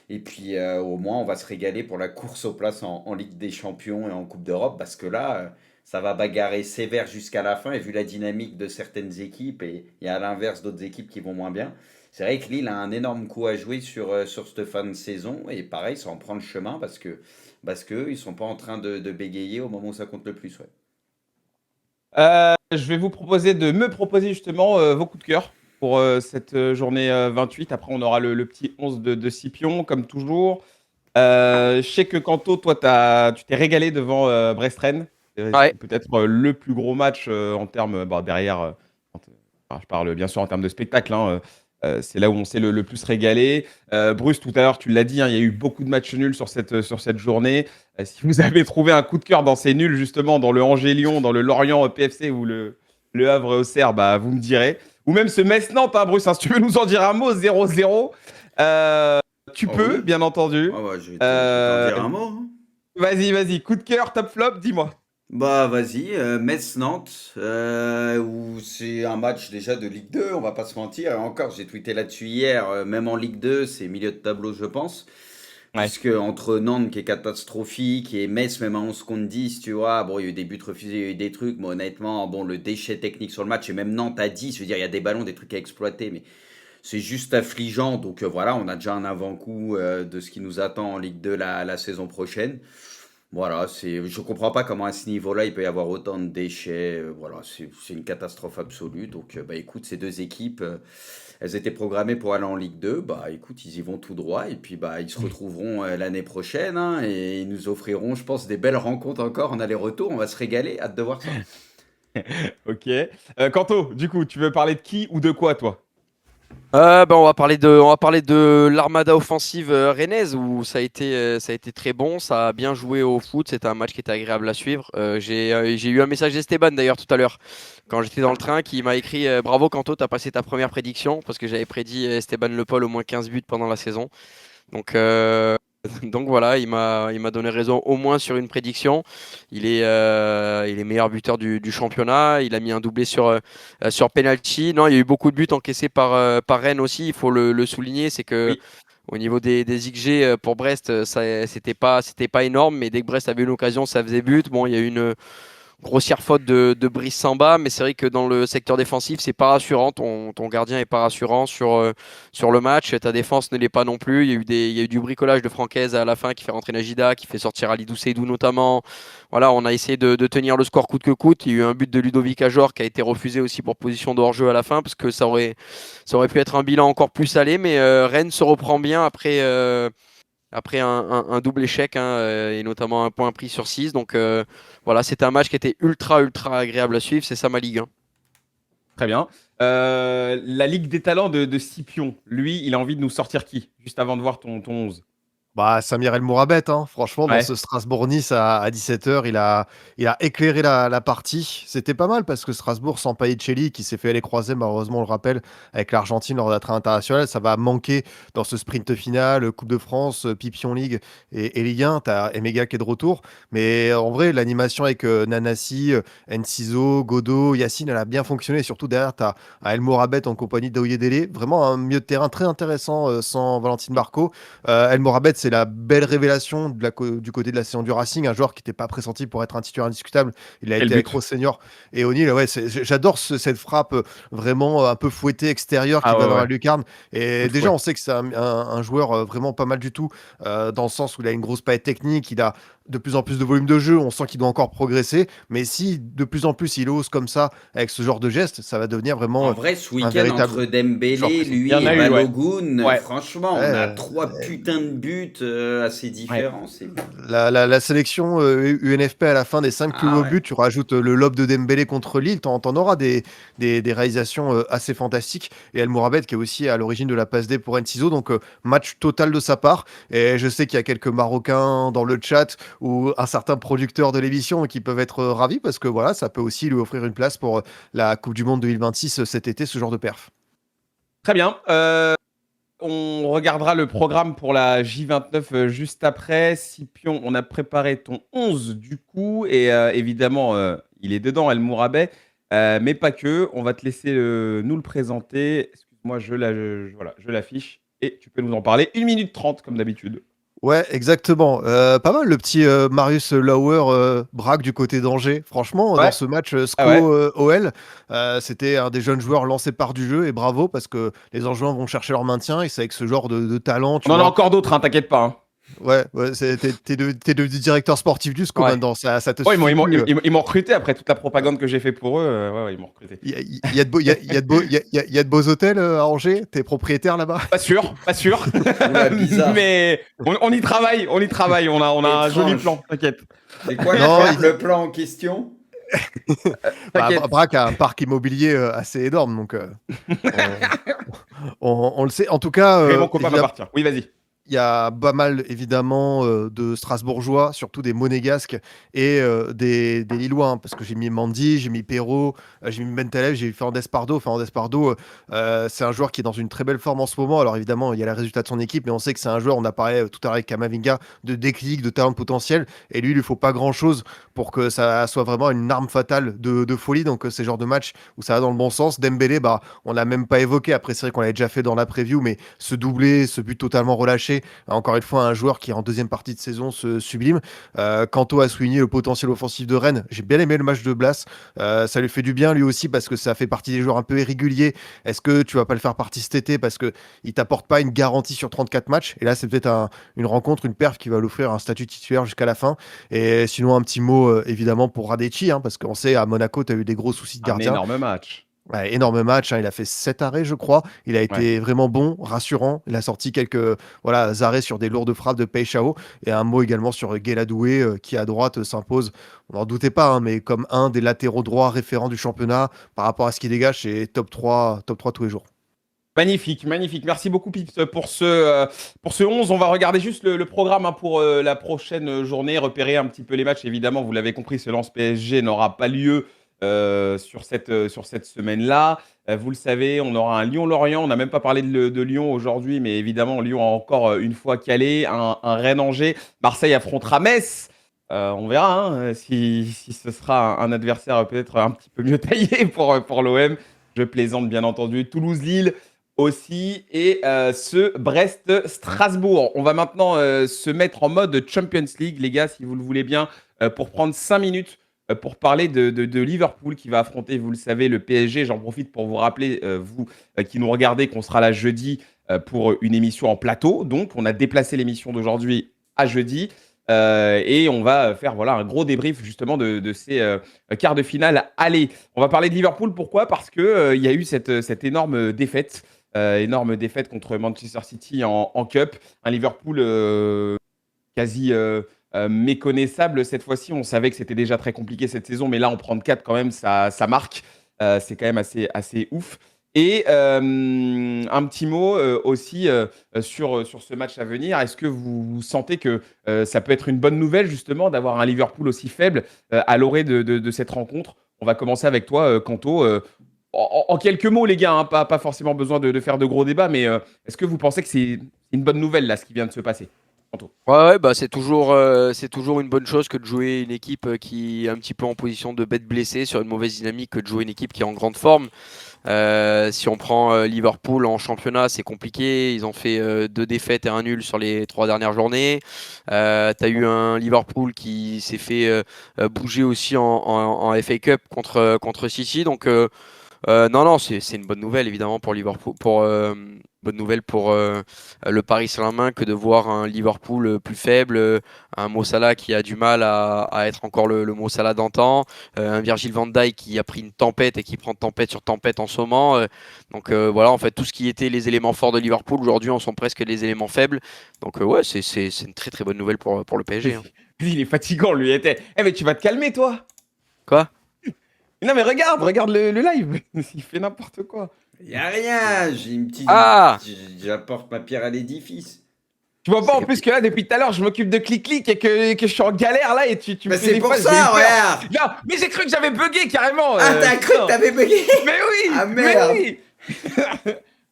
Et puis, au moins, on va se régaler pour la course aux places en Ligue des Champions et en Coupe d'Europe. Parce que là, ça va bagarrer sévère jusqu'à la fin. Et vu la dynamique de certaines équipes, et à l'inverse d'autres équipes qui vont moins bien, c'est vrai que Lille a un énorme coup à jouer sur cette fin de saison. Et pareil, ça en prend le chemin parce que ils sont pas en train de bégayer au moment où ça compte le plus. Ouais. Je vais vous proposer de me proposer justement vos coups de cœur pour cette journée 28. Après, on aura le petit 11 de Scipion, comme toujours. Je sais que Kanto, toi, tu t'es régalé devant Brest-Rennes. Ouais. C'était peut-être le plus gros match en termes, derrière, je parle bien sûr en termes de spectacle, hein, c'est là où on s'est le plus régalé. Bruce, tout à l'heure, tu l'as dit, hein, il y a eu beaucoup de matchs nuls sur cette journée. Si vous avez trouvé un coup de cœur dans ces nuls, justement, dans le Angers-Lyon, dans le Lorient PFC ou le Havre-Auxerre, vous me direz. Ou même ce Metz-Nantes, hein, Bruce, hein, si tu veux nous en dire un mot, 0-0. Tu Oh peux, oui. bien entendu. Ah bah, je vais t'en Euh, dire un mot, hein. vas-y, coup de cœur, top flop, dis-moi. Bah vas-y, Metz-Nantes, où c'est un match déjà de Ligue 2, on va pas se mentir. Et encore, j'ai tweeté là-dessus hier, même en Ligue 2, c'est milieu de tableau, je pense. Ouais. Puisque entre Nantes qui est catastrophique et Metz, même à 11 contre 10, tu vois, bon, il y a eu des buts refusés, il y a eu des trucs, mais honnêtement, bon, le déchet technique sur le match, et même Nantes à 10, je veux dire, il y a des ballons, des trucs à exploiter, mais c'est juste affligeant. Donc voilà, on a déjà un avant-goût de ce qui nous attend en Ligue 2 la saison prochaine. Voilà, je comprends pas comment à ce niveau-là il peut y avoir autant de déchets. Voilà, c'est une catastrophe absolue. Donc, écoute, ces deux équipes, elles étaient programmées pour aller en Ligue 2. Bah, écoute, ils y vont tout droit. Et puis, ils se retrouveront l'année prochaine, hein, et ils nous offriront, je pense, des belles rencontres encore en aller-retour. On va se régaler. Hâte de voir ça. Ok. Kanto, du coup, tu veux parler de qui ou de quoi, toi? On va parler de l'armada offensive rennaise où ça a été très bon, ça a bien joué au foot, c'était un match qui était agréable à suivre. J'ai eu un message d'Esteban d'ailleurs tout à l'heure quand j'étais dans le train qui m'a écrit bravo Kanto, t'as passé ta première prédiction parce que j'avais prédit Esteban Le Paul au moins 15 buts pendant la saison. Donc, donc voilà, il m'a donné raison au moins sur une prédiction. Il est meilleur buteur du championnat. Il a mis un doublé sur penalty. Non, il y a eu beaucoup de buts encaissés par Rennes aussi. Il faut le souligner, c'est que Oui. au niveau des XG pour Brest, c'était pas énorme, mais dès que Brest avait une occasion, ça faisait but. Bon, il y a eu une grossière faute de Brice Samba, mais c'est vrai que dans le secteur défensif, c'est pas rassurant. Ton gardien est pas rassurant sur le match. Ta défense ne l'est pas non plus. Il y a eu du bricolage de Francaise à la fin qui fait rentrer Najida, qui fait sortir Alidou Seydou notamment. Voilà, on a essayé de tenir le score coûte que coûte. Il y a eu un but de Ludovic Ajor qui a été refusé aussi pour position de hors-jeu à la fin, parce que ça aurait pu être un bilan encore plus salé, mais Rennes se reprend bien après un double échec, hein, et notamment un point pris sur 6. Donc voilà, c'était un match qui était ultra agréable à suivre. C'est ça ma Ligue 1. Très bien. La Ligue des talents de Scipion, lui, il a envie de nous sortir qui? Juste avant de voir ton 11. Bah, Samir El Mourabet, hein. Franchement, dans Ouais. ce Strasbourg-Nice à 17h, il a éclairé la partie. C'était pas mal parce que Strasbourg, sans Païcelli, qui s'est fait aller croiser, malheureusement, on le rappelle, avec l'Argentine lors de la trêve internationale, ça va manquer dans ce sprint final, Coupe de France, Pipion League et Ligue 1. T'as Emega qui est de retour. Mais en vrai, l'animation avec Nanassi, Enciso, Godot, Yacine, elle a bien fonctionné. Et surtout, derrière, t'as El Mourabet en compagnie d'Oyedele. Vraiment un milieu de terrain très intéressant sans Valentine Barco. El Mourabet, c'est c'est la belle révélation du côté de la saison du Racing, un joueur qui n'était pas pressenti pour être un titulaire indiscutable. Il a Quel été but. avec Rose Senior et O'Neal. Ouais, j'adore cette frappe vraiment un peu fouettée extérieure qui Ah va ouais, dans la ouais. lucarne. Et Coup de déjà, fouet. on sait que c'est un joueur vraiment pas mal du tout, dans le sens où il a une grosse palette technique, il a de plus en plus de volume de jeu, on sent qu'il doit encore progresser. Mais si de plus en plus il ose comme ça, avec ce genre de geste, ça va devenir vraiment En vrai, ce un week-end, véritable entre joueur Dembélé, puissant. Il y lui en et a eu, ouais. Balogun, Ouais. franchement, on a Ouais, 3 putains de buts assez Ouais. différents. C'est bien. la sélection UNFP à la fin des 5 plus Ah beaux ouais. buts, tu rajoutes le lob de Dembélé contre Lille, t'en auras des réalisations assez fantastiques. Et El Mourabet qui est aussi à l'origine de la passe D pour Enciso, donc match total de sa part. Et je sais qu'il y a quelques Marocains dans le chat ou un certain producteur de l'émission qui peuvent être ravis parce que voilà, ça peut aussi lui offrir une place pour la Coupe du Monde 2026 cet été, ce genre de perf. Très bien. On regardera le programme pour la J29 juste après. Scipion, on a préparé ton 11 du coup. Et évidemment, il est dedans, El Mourabet. Mais pas que. On va te laisser nous le présenter. Excuse-moi, voilà, je l'affiche. Et tu peux nous en parler. 1 minute 30 comme d'habitude. Ouais, exactement. Pas mal le petit Marius Lauer braque du côté d'Angers. Franchement, dans Ouais. ce match Ah ouais. SCO OL, c'était un des jeunes joueurs lancés par du jeu et bravo parce que les Angevins vont chercher leur maintien et c'est avec ce genre de talent, tu On en a vois. encore d'autres, hein, t'inquiète pas. Hein. Ouais, t'es devenu directeur sportif du SCO Ouais. maintenant, ça te Ouais, suffit plus. ils m'ont recruté après toute la propagande que j'ai fait pour eux. Ouais, ils m'ont recruté. Il y a de beaux, il y a de beaux hôtels à Angers, t'es propriétaire là-bas? Pas sûr, pas sûr. Oula, bizarre. Mais on y travaille, on y travaille. On a un joli Étrange. plan, t'inquiète. C'est quoi Non, le plan en question? T'inquiète. Braque a un parc immobilier assez énorme, donc on le sait. En tout cas, Et mon copain évidemment, m'appartient. Oui, vas-y. il y a pas mal évidemment de Strasbourgeois, surtout des Monégasques et des Lillois, hein, parce que j'ai mis Mandy, j'ai mis Perrault, j'ai mis Bentaleb, j'ai mis Fernandez Pardo. Fernandez Pardo, c'est un joueur qui est dans une très belle forme en ce moment. Alors évidemment, il y a les résultats de son équipe, mais on sait que c'est un joueur, on a parlé tout à l'heure avec Kamavinga, de déclic, de talent de potentiel. Et lui, il lui faut pas grand-chose pour que ça soit vraiment une arme fatale de folie. Donc c'est le genre de match où ça va dans le bon sens. Dembélé, bah, on l'a même pas évoqué. Après, c'est vrai qu'on l'avait déjà fait dans la preview, mais ce doublé, ce but totalement relâché, encore une fois, un joueur qui en deuxième partie de saison se sublime. Kanto a souligné le potentiel offensif de Rennes. J'ai bien aimé le match de Blas. Ça lui fait du bien lui aussi parce que ça fait partie des joueurs un peu irréguliers. Est-ce que tu vas pas le faire partie cet été parce que il t'apporte pas une garantie sur 34 matchs? Et là, c'est peut-être une rencontre, une perf qui va l'offrir un statut titulaire jusqu'à la fin. Et sinon, un petit mot évidemment pour Radecki, hein, parce qu'on sait à Monaco, tu as eu des gros soucis de Un gardien. énorme match. Ouais, énorme match, hein, il a fait 7 arrêts, je crois. Il a été Ouais. vraiment bon, rassurant. Il a sorti quelques arrêts sur des lourdes frappes de Peixao. Et un mot également sur Guéladoué, qui à droite s'impose. On n'en doutait pas, hein, mais comme un des latéraux droits référents du championnat, par rapport à ce qu'il dégage, c'est top 3 tous les jours. Magnifique, magnifique. Merci beaucoup, Pips, pour ce 11. On va regarder juste le programme hein, pour la prochaine journée, repérer un petit peu les matchs. Évidemment, vous l'avez compris, ce lance PSG n'aura pas lieu sur cette semaine-là. Vous le savez, on aura un Lyon-Lorient. On n'a même pas parlé de Lyon aujourd'hui, mais évidemment, Lyon a encore une fois calé. Un Rennes-Angers. Marseille affrontera Metz. On verra hein, si ce sera un adversaire peut-être un petit peu mieux taillé pour l'OM. Je plaisante, bien entendu. Toulouse-Lille aussi. Et ce Brest-Strasbourg. On va maintenant se mettre en mode Champions League, les gars, si vous le voulez bien, pour prendre 5 minutes pour parler de Liverpool qui va affronter, vous le savez, le PSG. J'en profite pour vous rappeler, vous qui nous regardez, qu'on sera là jeudi pour une émission en plateau. Donc, on a déplacé l'émission d'aujourd'hui à jeudi. Et on va faire voilà, un gros débrief justement de ces quarts de finale. Allez, on va parler de Liverpool. Pourquoi? Parce qu'il y a eu cette énorme défaite. Énorme défaite contre Manchester City en Cup. Un Liverpool quasi méconnaissable cette fois-ci. On savait que c'était déjà très compliqué cette saison, mais là, en prendre 4 quand même, ça marque. C'est quand même assez ouf. Et un petit mot aussi sur ce match à venir. Est-ce que vous sentez que ça peut être une bonne nouvelle justement d'avoir un Liverpool aussi faible à l'orée de cette rencontre? On va commencer avec toi, Kanto. En quelques mots, les gars, hein, pas forcément besoin de faire de gros débats, mais est-ce que vous pensez que c'est une bonne nouvelle là, ce qui vient de se passer? Ouais, bah c'est toujours une bonne chose que de jouer une équipe qui est un petit peu en position de bête blessée sur une mauvaise dynamique que de jouer une équipe qui est en grande forme. Si on prend Liverpool en championnat, c'est compliqué. Ils ont fait 2 défaites et un nul sur les 3 dernières journées. T'as eu un Liverpool qui s'est fait bouger aussi en FA Cup contre City. Donc non, c'est une bonne nouvelle évidemment pour Liverpool, bonne nouvelle pour le Paris Saint-Germain que de voir un Liverpool plus faible, un Mo Salah qui a du mal à être encore le Mo Salah d'antan, un Virgil van Dijk qui a pris une tempête et qui prend tempête sur tempête en ce moment. Donc voilà, en fait, tout ce qui était les éléments forts de Liverpool aujourd'hui en sont presque les éléments faibles. Donc ouais, c'est une très très bonne nouvelle pour le PSG. Hein. Il est fatigant, lui. Mais tu vas te calmer, toi. Quoi? Non, mais regarde le live. Il fait n'importe quoi. Y a rien, j'ai une petite. Ah J'apporte ma pierre à l'édifice. Tu vois pas en plus que là, depuis tout à l'heure, je m'occupe de clic-clic et que je suis en galère là et tu me Mais fais c'est des pour phrases, ça, j'ai eu peur. regarde. Non, mais j'ai cru que j'avais bugué carrément. Ah, t'as cru putain. que t'avais bugué? Mais oui. Ah, mais merde. oui.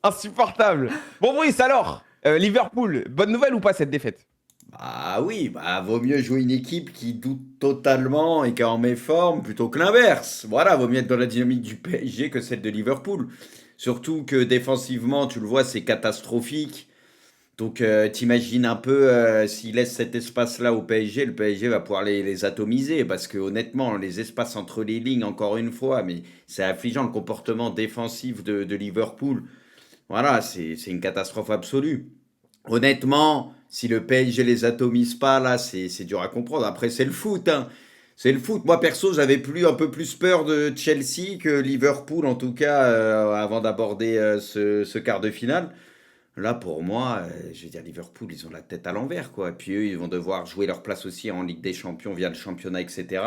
Insupportable. Bon, Brice, alors, Liverpool, bonne nouvelle ou pas cette défaite? Bah oui, bah vaut mieux jouer une équipe qui doute totalement et qui est en méforme plutôt que l'inverse. Voilà, vaut mieux être dans la dynamique du PSG que celle de Liverpool. Surtout que défensivement, tu le vois, c'est catastrophique. Donc t'imagines un peu s'il laisse cet espace-là au PSG, le PSG va pouvoir les atomiser. Parce que honnêtement, les espaces entre les lignes, encore une fois, mais c'est affligeant le comportement défensif de Liverpool. Voilà, c'est une catastrophe absolue. Honnêtement, si le PSG les atomise pas, là, c'est dur à comprendre. Après, c'est le foot, hein. C'est le foot. Moi, perso, j'avais un peu plus peur de Chelsea que Liverpool, en tout cas, avant d'aborder ce quart de finale. Là, pour moi, je veux dire, Liverpool, ils ont la tête à l'envers, quoi. Et puis eux, ils vont devoir jouer leur place aussi en Ligue des Champions via le championnat, etc.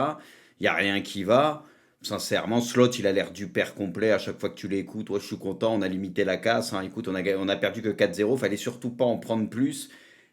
Il n'y a rien qui va. Sincèrement, Slot, il a l'air du père complet. À chaque fois que tu l'écoutes, ouais, je suis content, on a limité la casse. Hein. Écoute, on a perdu que 4-0. Fallait surtout pas en prendre plus.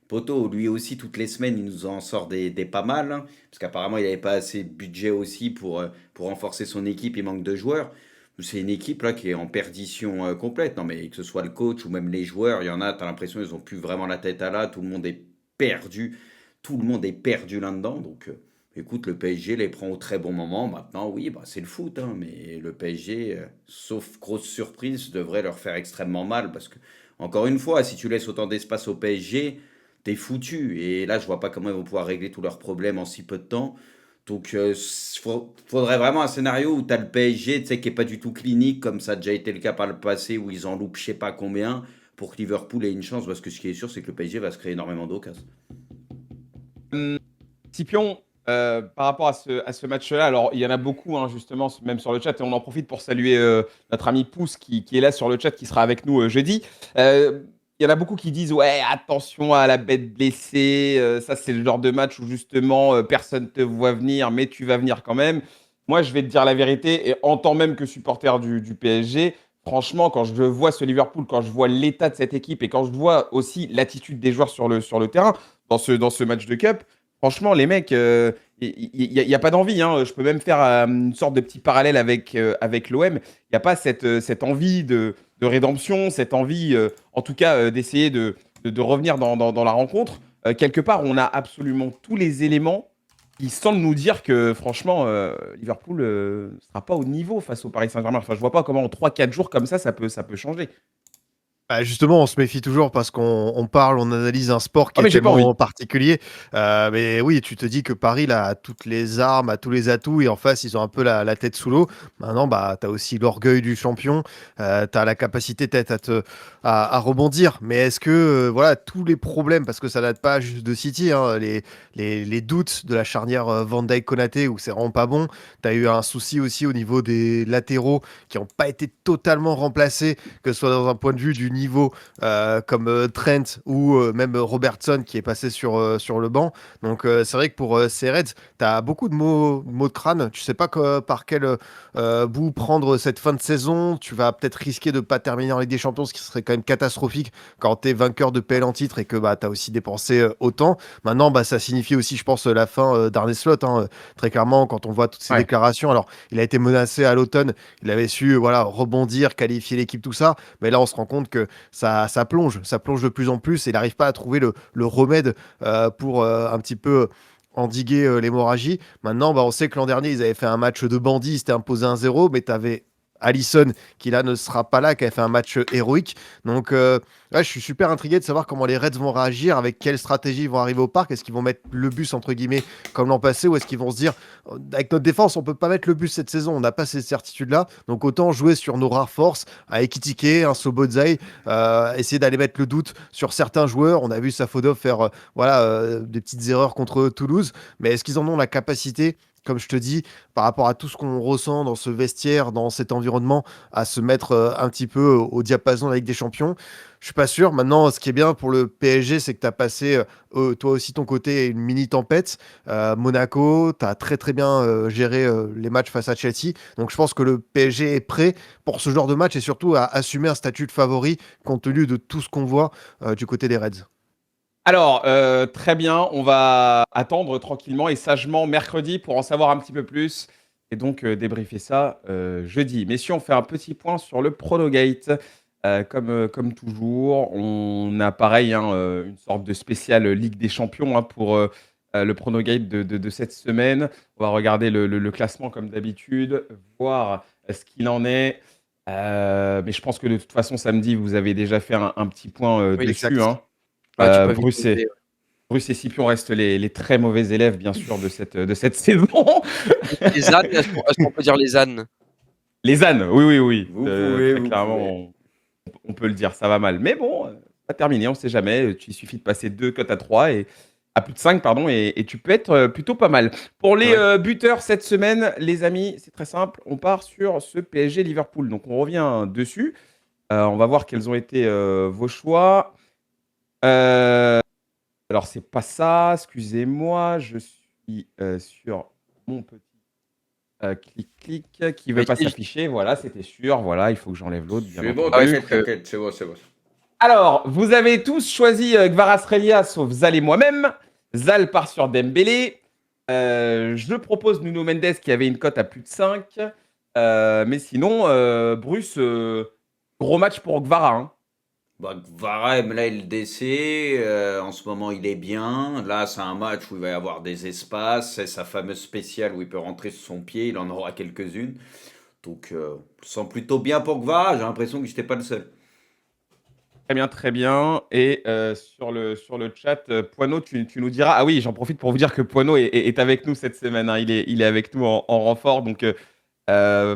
Poto, lui aussi, toutes les semaines, il nous en sort des pas mal. Hein, parce qu'apparemment, il n'avait pas assez de budget aussi pour renforcer son équipe. Il manque de joueurs. C'est une équipe là qui est en perdition complète. Non, mais que ce soit le coach ou même les joueurs, il y en a, tu as l'impression qu'ils ont plus vraiment la tête à là. Tout le monde est perdu. Tout le monde est perdu là-dedans. Donc, écoute, le PSG les prend au très bon moment. Maintenant, oui, bah, c'est le foot. Hein, mais le PSG, sauf grosse surprise, devrait leur faire extrêmement mal. Parce que, encore une fois, si tu laisses autant d'espace au PSG, t'es foutu. Et là, je vois pas comment ils vont pouvoir régler tous leurs problèmes en si peu de temps. Donc, faudrait vraiment un scénario où tu as le PSG, tu sais, qui est pas du tout clinique, comme ça a déjà été le cas par le passé, où ils en loupent je sais pas combien, pour que Liverpool ait une chance. Parce que ce qui est sûr, c'est que le PSG va se créer énormément d'occasions. Scipion, par rapport à ce match-là, alors il y en a beaucoup, hein, justement, même sur le chat, et on en profite pour saluer notre ami Pouce qui est là sur le chat, qui sera avec nous jeudi. Il y en a beaucoup qui disent ouais, attention à la bête blessée, ça c'est le genre de match où justement personne te voit venir, mais tu vas venir quand même. Moi, je vais te dire la vérité, et en tant même que supporter du PSG, franchement, quand je vois ce Liverpool, quand je vois l'état de cette équipe et quand je vois aussi l'attitude des joueurs sur le terrain dans ce match de Cup, franchement, les mecs, il n'y a pas d'envie. Hein. Je peux même faire une sorte de petit parallèle avec l'OM. Il n'y a pas cette envie de rédemption, cette envie, en tout cas, d'essayer de revenir dans la rencontre. Quelque part, on a absolument tous les éléments qui semblent nous dire que, franchement, Liverpool ne sera pas au niveau face au Paris Saint-Germain. Enfin, je vois pas comment en 3-4 jours comme ça peut changer. Bah, justement, on se méfie toujours parce qu'on parle, on analyse un sport qui Ah, mais est j'ai pas envie. tellement particulier. Mais oui, tu te dis que Paris là, a toutes les armes, a tous les atouts, et en face, ils ont un peu la tête sous l'eau. Maintenant, bah, tu as aussi l'orgueil du champion, tu as la capacité peut-être à rebondir. Mais est-ce que voilà, tous les problèmes, parce que ça date pas juste de City, hein, les doutes de la charnière Van Dijk-Konaté, où c'est vraiment pas bon, tu as eu un souci aussi au niveau des latéraux qui n'ont pas été totalement remplacés, que ce soit dans un point de vue du niveau comme Trent ou même Robertson qui est passé sur le banc. Donc c'est vrai que pour ces Reds, tu as beaucoup de mots de crâne. Tu sais pas par quel bout prendre cette fin de saison. Tu vas peut-être risquer de pas terminer en Ligue des Champions, ce qui serait quand même catastrophique quand tu es vainqueur de PL en titre et que bah, tu as aussi dépensé autant. Maintenant, bah, ça signifie aussi, je pense, la fin d'Arne Slot. Hein, très clairement, quand on voit toutes ces déclarations. Alors, il a été menacé à l'automne. Il avait su voilà, rebondir, qualifier l'équipe, tout ça. Mais là, on se rend compte que ça plonge de plus en plus et il n'arrive pas à trouver le remède pour un petit peu endiguer l'hémorragie. Maintenant, on sait que l'an dernier, ils avaient fait un match de bandits, ils s'étaient imposé 1-0, mais tu avais Alisson qui là ne sera pas là, qui a fait un match héroïque. Donc je suis super intrigué de savoir comment les Reds vont réagir, avec quelle stratégie ils vont arriver au parc. Est-ce qu'ils vont mettre le bus entre guillemets comme l'an passé, ou est-ce qu'ils vont se dire avec notre défense on peut pas mettre le bus cette saison, on n'a pas ces certitudes là, donc autant jouer sur nos rares forces, à Ekitike, un Sobozai, essayer d'aller mettre le doute sur certains joueurs. On a vu Safodov faire des petites erreurs contre Toulouse, mais est-ce qu'ils en ont la capacité, comme je te dis, par rapport à tout ce qu'on ressent dans ce vestiaire, dans cet environnement, à se mettre un petit peu au diapason de la Ligue des Champions? Je suis pas sûr. Maintenant, ce qui est bien pour le PSG, c'est que tu as passé, toi aussi, ton côté, une mini tempête. Monaco, tu as très très bien géré les matchs face à Chelsea. Donc je pense que le PSG est prêt pour ce genre de match et surtout à assumer un statut de favori compte tenu de tout ce qu'on voit du côté des Reds. Alors, très bien, on va attendre tranquillement et sagement mercredi pour en savoir un petit peu plus et donc débriefer ça jeudi. Messieurs, on fait un petit point sur le Pronogate. Comme toujours, on a pareil une sorte de spéciale Ligue des Champions pour le Pronogate de cette semaine. On va regarder le classement comme d'habitude, voir ce qu'il en est. Mais je pense que de toute façon, samedi, vous avez déjà fait un petit point Oui, dessus. exact. Hein. Ah, tu peux vite Bruce, noter, Bruce et Scipion restent les très mauvais élèves, bien sûr, de cette saison. Les ânes, est-ce qu'on peut dire les ânes? Les ânes, oui. Vous pouvez, Très vous clairement, pouvez. on peut le dire, ça va mal. Mais bon, pas terminé, on ne sait jamais. Il suffit de passer 2 cotes à 3 et à plus de 5, pardon, et tu peux être plutôt pas mal. Pour les buteurs cette semaine, les amis, c'est très simple. On part sur ce PSG Liverpool. Donc on revient dessus. On va voir quels ont été vos choix. Alors, c'est pas ça, excusez-moi, je suis sur mon petit clic qui ne veut Oui, pas s'afficher. Voilà, c'était sûr. Voilà, il faut que j'enlève l'autre. Bien C'est bon, entendu. t'inquiète, c'est bon, c'est bon. Alors, vous avez tous choisi Kvaratskhelia sauf Zal et moi-même. Zal part sur Dembélé. Je propose Nuno Mendes qui avait une cote à plus de 5. Mais sinon, Bruce, gros match pour Kvara. Hein. Kvara, là, il décès. En ce moment, il est bien. Là, c'est un match où il va y avoir des espaces. C'est sa fameuse spéciale où il peut rentrer sur son pied. Il en aura quelques-unes. Donc, je le sens plutôt bien pour Kvara. J'ai l'impression que je n'étais pas le seul. Très bien, très bien. Et sur le chat, Poineau, tu nous diras. Ah oui, j'en profite pour vous dire que Poineau est avec nous cette semaine. Hein. Il est avec nous en renfort. Donc,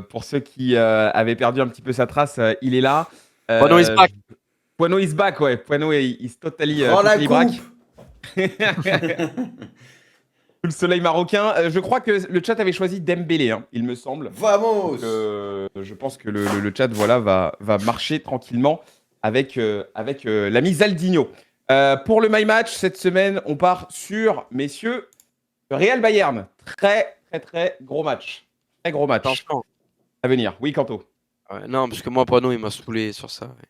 pour ceux qui avaient perdu un petit peu sa trace, il est là. Poineau is back. Poineau is back, ouais. Poineau, il se totally La braque. coupe. Le soleil marocain. Je crois que le chat avait choisi Dembélé, hein, il me semble. Vamos. Donc, je pense que le chat va marcher tranquillement avec l'ami Zaldinho. Pour le My Match, cette semaine, on part sur, messieurs, le Real Bayern. Très, très, très gros match. Très gros match. Attention. À venir. Oui, Kanto. Ouais, non, parce que moi, Poineau, il m'a saoulé sur ça. Ouais.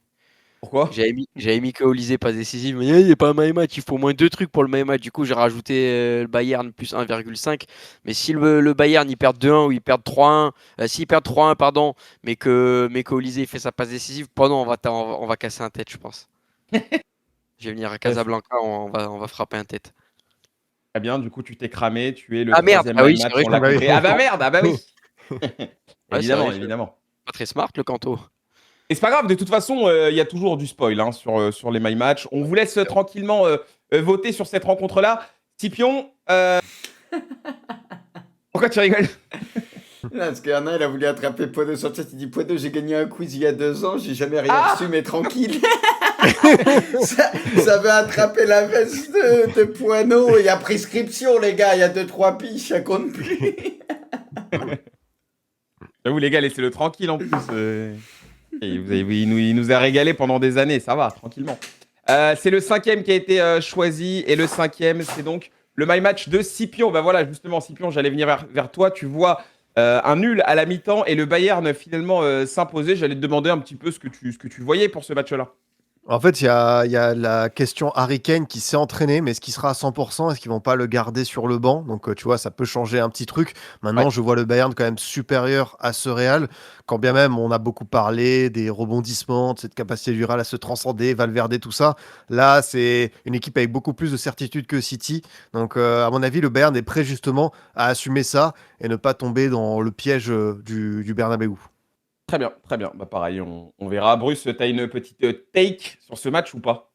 Pourquoi? J'avais mis Olysée pas décisif, mais il n'y a pas un my match, il faut au moins 2 trucs pour le my match. Du coup, j'ai rajouté le Bayern plus 1,5. Mais si le Bayern il perd 2-1 ou il perd 3-1, s'il perd 3-1, pardon, mais que Olysée fait sa passe décisive, on va casser un tête, je pense. Je vais venir à Casablanca, on va frapper un tête. Très bien, du coup, tu t'es cramé, tu es le Ah merde, troisième ah oui, My c'est Match. vrai, On l'a compris. Ah bah merde, ah bah oui. Ouais, c'est vrai, Évidemment. pas très smart le Kanto. Et c'est pas grave, de toute façon, il y a toujours du spoil hein, sur les My Match. On vous laisse tranquillement voter sur cette rencontre-là. Scipion, pourquoi tu rigoles? Parce qu'il y en a, il a voulu attraper Poineau sur le chat. Il dit Poineau, j'ai gagné un quiz il y a 2 ans, j'ai jamais rien reçu, mais tranquille. ça veut attraper la veste de Poineau. Il y a prescription, les gars. Il y a 2-3 piches, ça compte plus. J'avoue, les gars, laissez-le tranquille en plus. Il nous a régalé pendant des années, ça va, tranquillement. C'est le 5e qui a été choisi, et le 5e, c'est donc le My Match de Scipion. Bah voilà, justement, Scipion, j'allais venir vers toi. Tu vois un nul à la mi-temps et le Bayern finalement s'imposer. J'allais te demander un petit peu ce que tu voyais pour ce match-là. En fait, il y a la question Harry Kane qui s'est entraîné, mais est-ce qu'il sera à 100%? Est-ce qu'ils vont pas le garder sur le banc? Donc, tu vois, ça peut changer un petit truc. Ouais. Maintenant, je vois le Bayern quand même supérieur à ce Real, quand bien même on a beaucoup parlé des rebondissements, de cette capacité du Real à se transcender, Valverde, tout ça. Là, c'est une équipe avec beaucoup plus de certitude que City. Donc, à mon avis, le Bayern est prêt justement à assumer ça et ne pas tomber dans le piège du Bernabeu. Très bien, très bien. Bah, pareil, on verra. Bruce, tu as une petite take sur ce match ou pas?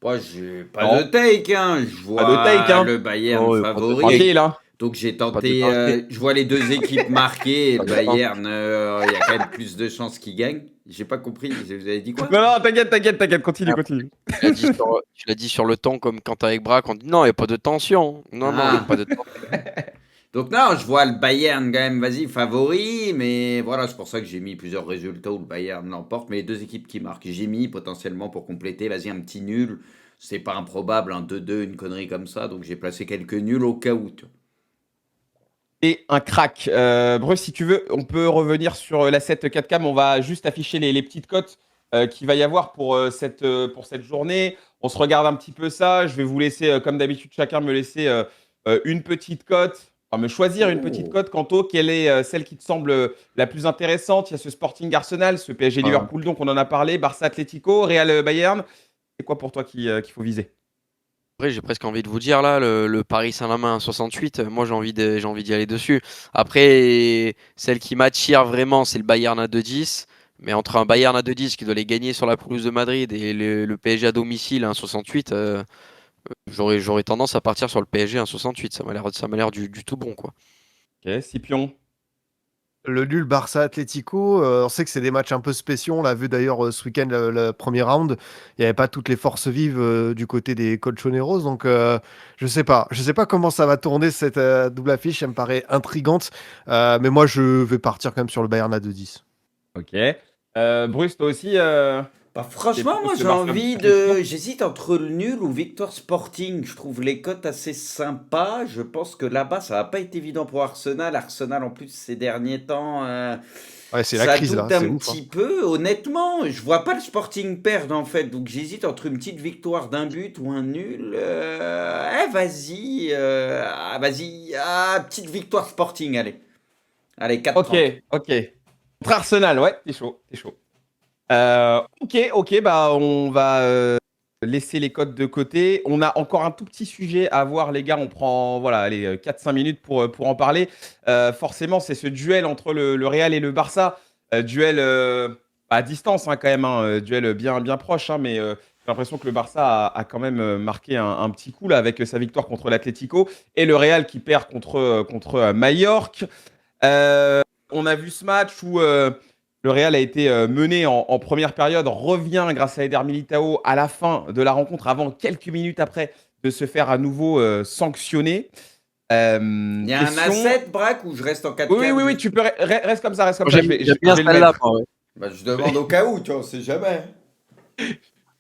Moi, j'ai pas de Non, take, hein. Je pas de take, vois hein. le Bayern Oh, pas de favori. Tranquille, hein. Donc j'ai Pas de tenté, teinté. je vois les deux équipes marquer et Pas le de teinté. Bayern, il y a quand même plus de chances qu'ils gagnent. J'ai pas compris, vous avez dit quoi? Non, non, t'inquiète, continue, Après, continue. tu l'as dit sur le temps, comme quand t'es avec Braque, on dit non, il n'y a pas de tension. Non, non, il n'y a Ah. pas de tension. Donc non, je vois le Bayern quand même, vas-y, favori, mais voilà, c'est pour ça que j'ai mis plusieurs résultats où le Bayern l'emporte, mais les deux équipes qui marquent, j'ai mis potentiellement pour compléter, vas-y, un petit nul, c'est pas improbable, un 2-2, une connerie comme ça, donc j'ai placé quelques nuls au cas où. Tu vois. Et un crack. Bruce, si tu veux, on peut revenir sur la 7 4K, mais on va juste afficher les petites cotes qu'il va y avoir pour cette journée. On se regarde un petit peu ça. Je vais vous laisser, comme d'habitude, chacun me laisser une petite cote, enfin me choisir une petite Oh. cote. Quanto, quelle est celle qui te semble la plus intéressante? Il y a ce Sporting Arsenal, ce PSG Voilà. Liverpool, donc on en a parlé, Barça Atlético, Real Bayern. C'est quoi pour toi qu'il faut viser? Après, j'ai presque envie de vous dire là, le Paris Saint-Germain à 68, moi j'ai envie d'y aller dessus. Après, celle qui m'attire vraiment, c'est le Bayern à 2-10. Mais entre un Bayern à 2-10 qui doit les gagner sur la pelouse de Madrid et le PSG à domicile à 1,68, j'aurais tendance à partir sur le PSG à 1,68. Ça m'a l'air du tout bon, quoi. Ok, Scipion. Le nul Barça-Atlético, on sait que c'est des matchs un peu spéciaux. On l'a vu d'ailleurs ce week-end, le premier round. Il n'y avait pas toutes les forces vives du côté des Colchoneros. Donc, je sais pas. Je sais pas comment ça va tourner cette double affiche. Elle me paraît intrigante. Mais moi, je vais partir quand même sur le Bayern à 2-10. Ok. Bruce, toi aussi, Bah t'es franchement, plutôt moi ce j'ai Barça envie Atlético? de... J'hésite entre le nul ou Victoire Sporting. Je trouve les cotes assez sympas. Je pense que là-bas, ça va pas être évident pour Arsenal. Arsenal, en plus, ces derniers temps, Ouais, c'est la ça crise là. doute C'est un ouf, hein. petit peu. Honnêtement, je vois pas le Sporting perdre, en fait. Donc j'hésite entre une petite victoire d'un but ou un nul. Vas-y. Vas-y. Petite victoire Sporting, allez. Allez, Ok, 4,30. ok. Contre Arsenal, ouais, t'es chaud, t'es chaud. Ok, bah on va laisser les codes de côté. On a encore un tout petit sujet à voir, les gars. On prend voilà, allez, 4-5 minutes pour en parler. Forcément, c'est ce duel entre le Real et le Barça. Duel à distance, hein, quand même. Duel bien proche, hein, mais j'ai l'impression que le Barça a quand même marqué un petit coup là, avec sa victoire contre l'Atlético. Et le Real qui perd contre Mallorca. On a vu ce match où le Real a été mené en première période, revient grâce à Eder Militao à la fin de la rencontre, avant quelques minutes après de se faire à nouveau sanctionner. Il y a un Question. A7, Braque, ou je reste en Oui, 4-4 oui, juste. tu peux reste comme ça, reste comme Moi, ça. j'aime bien Je vais le celle-là, mettre. moi, ouais. Bah, je demande au cas où, tu vois, on sait jamais. Je vais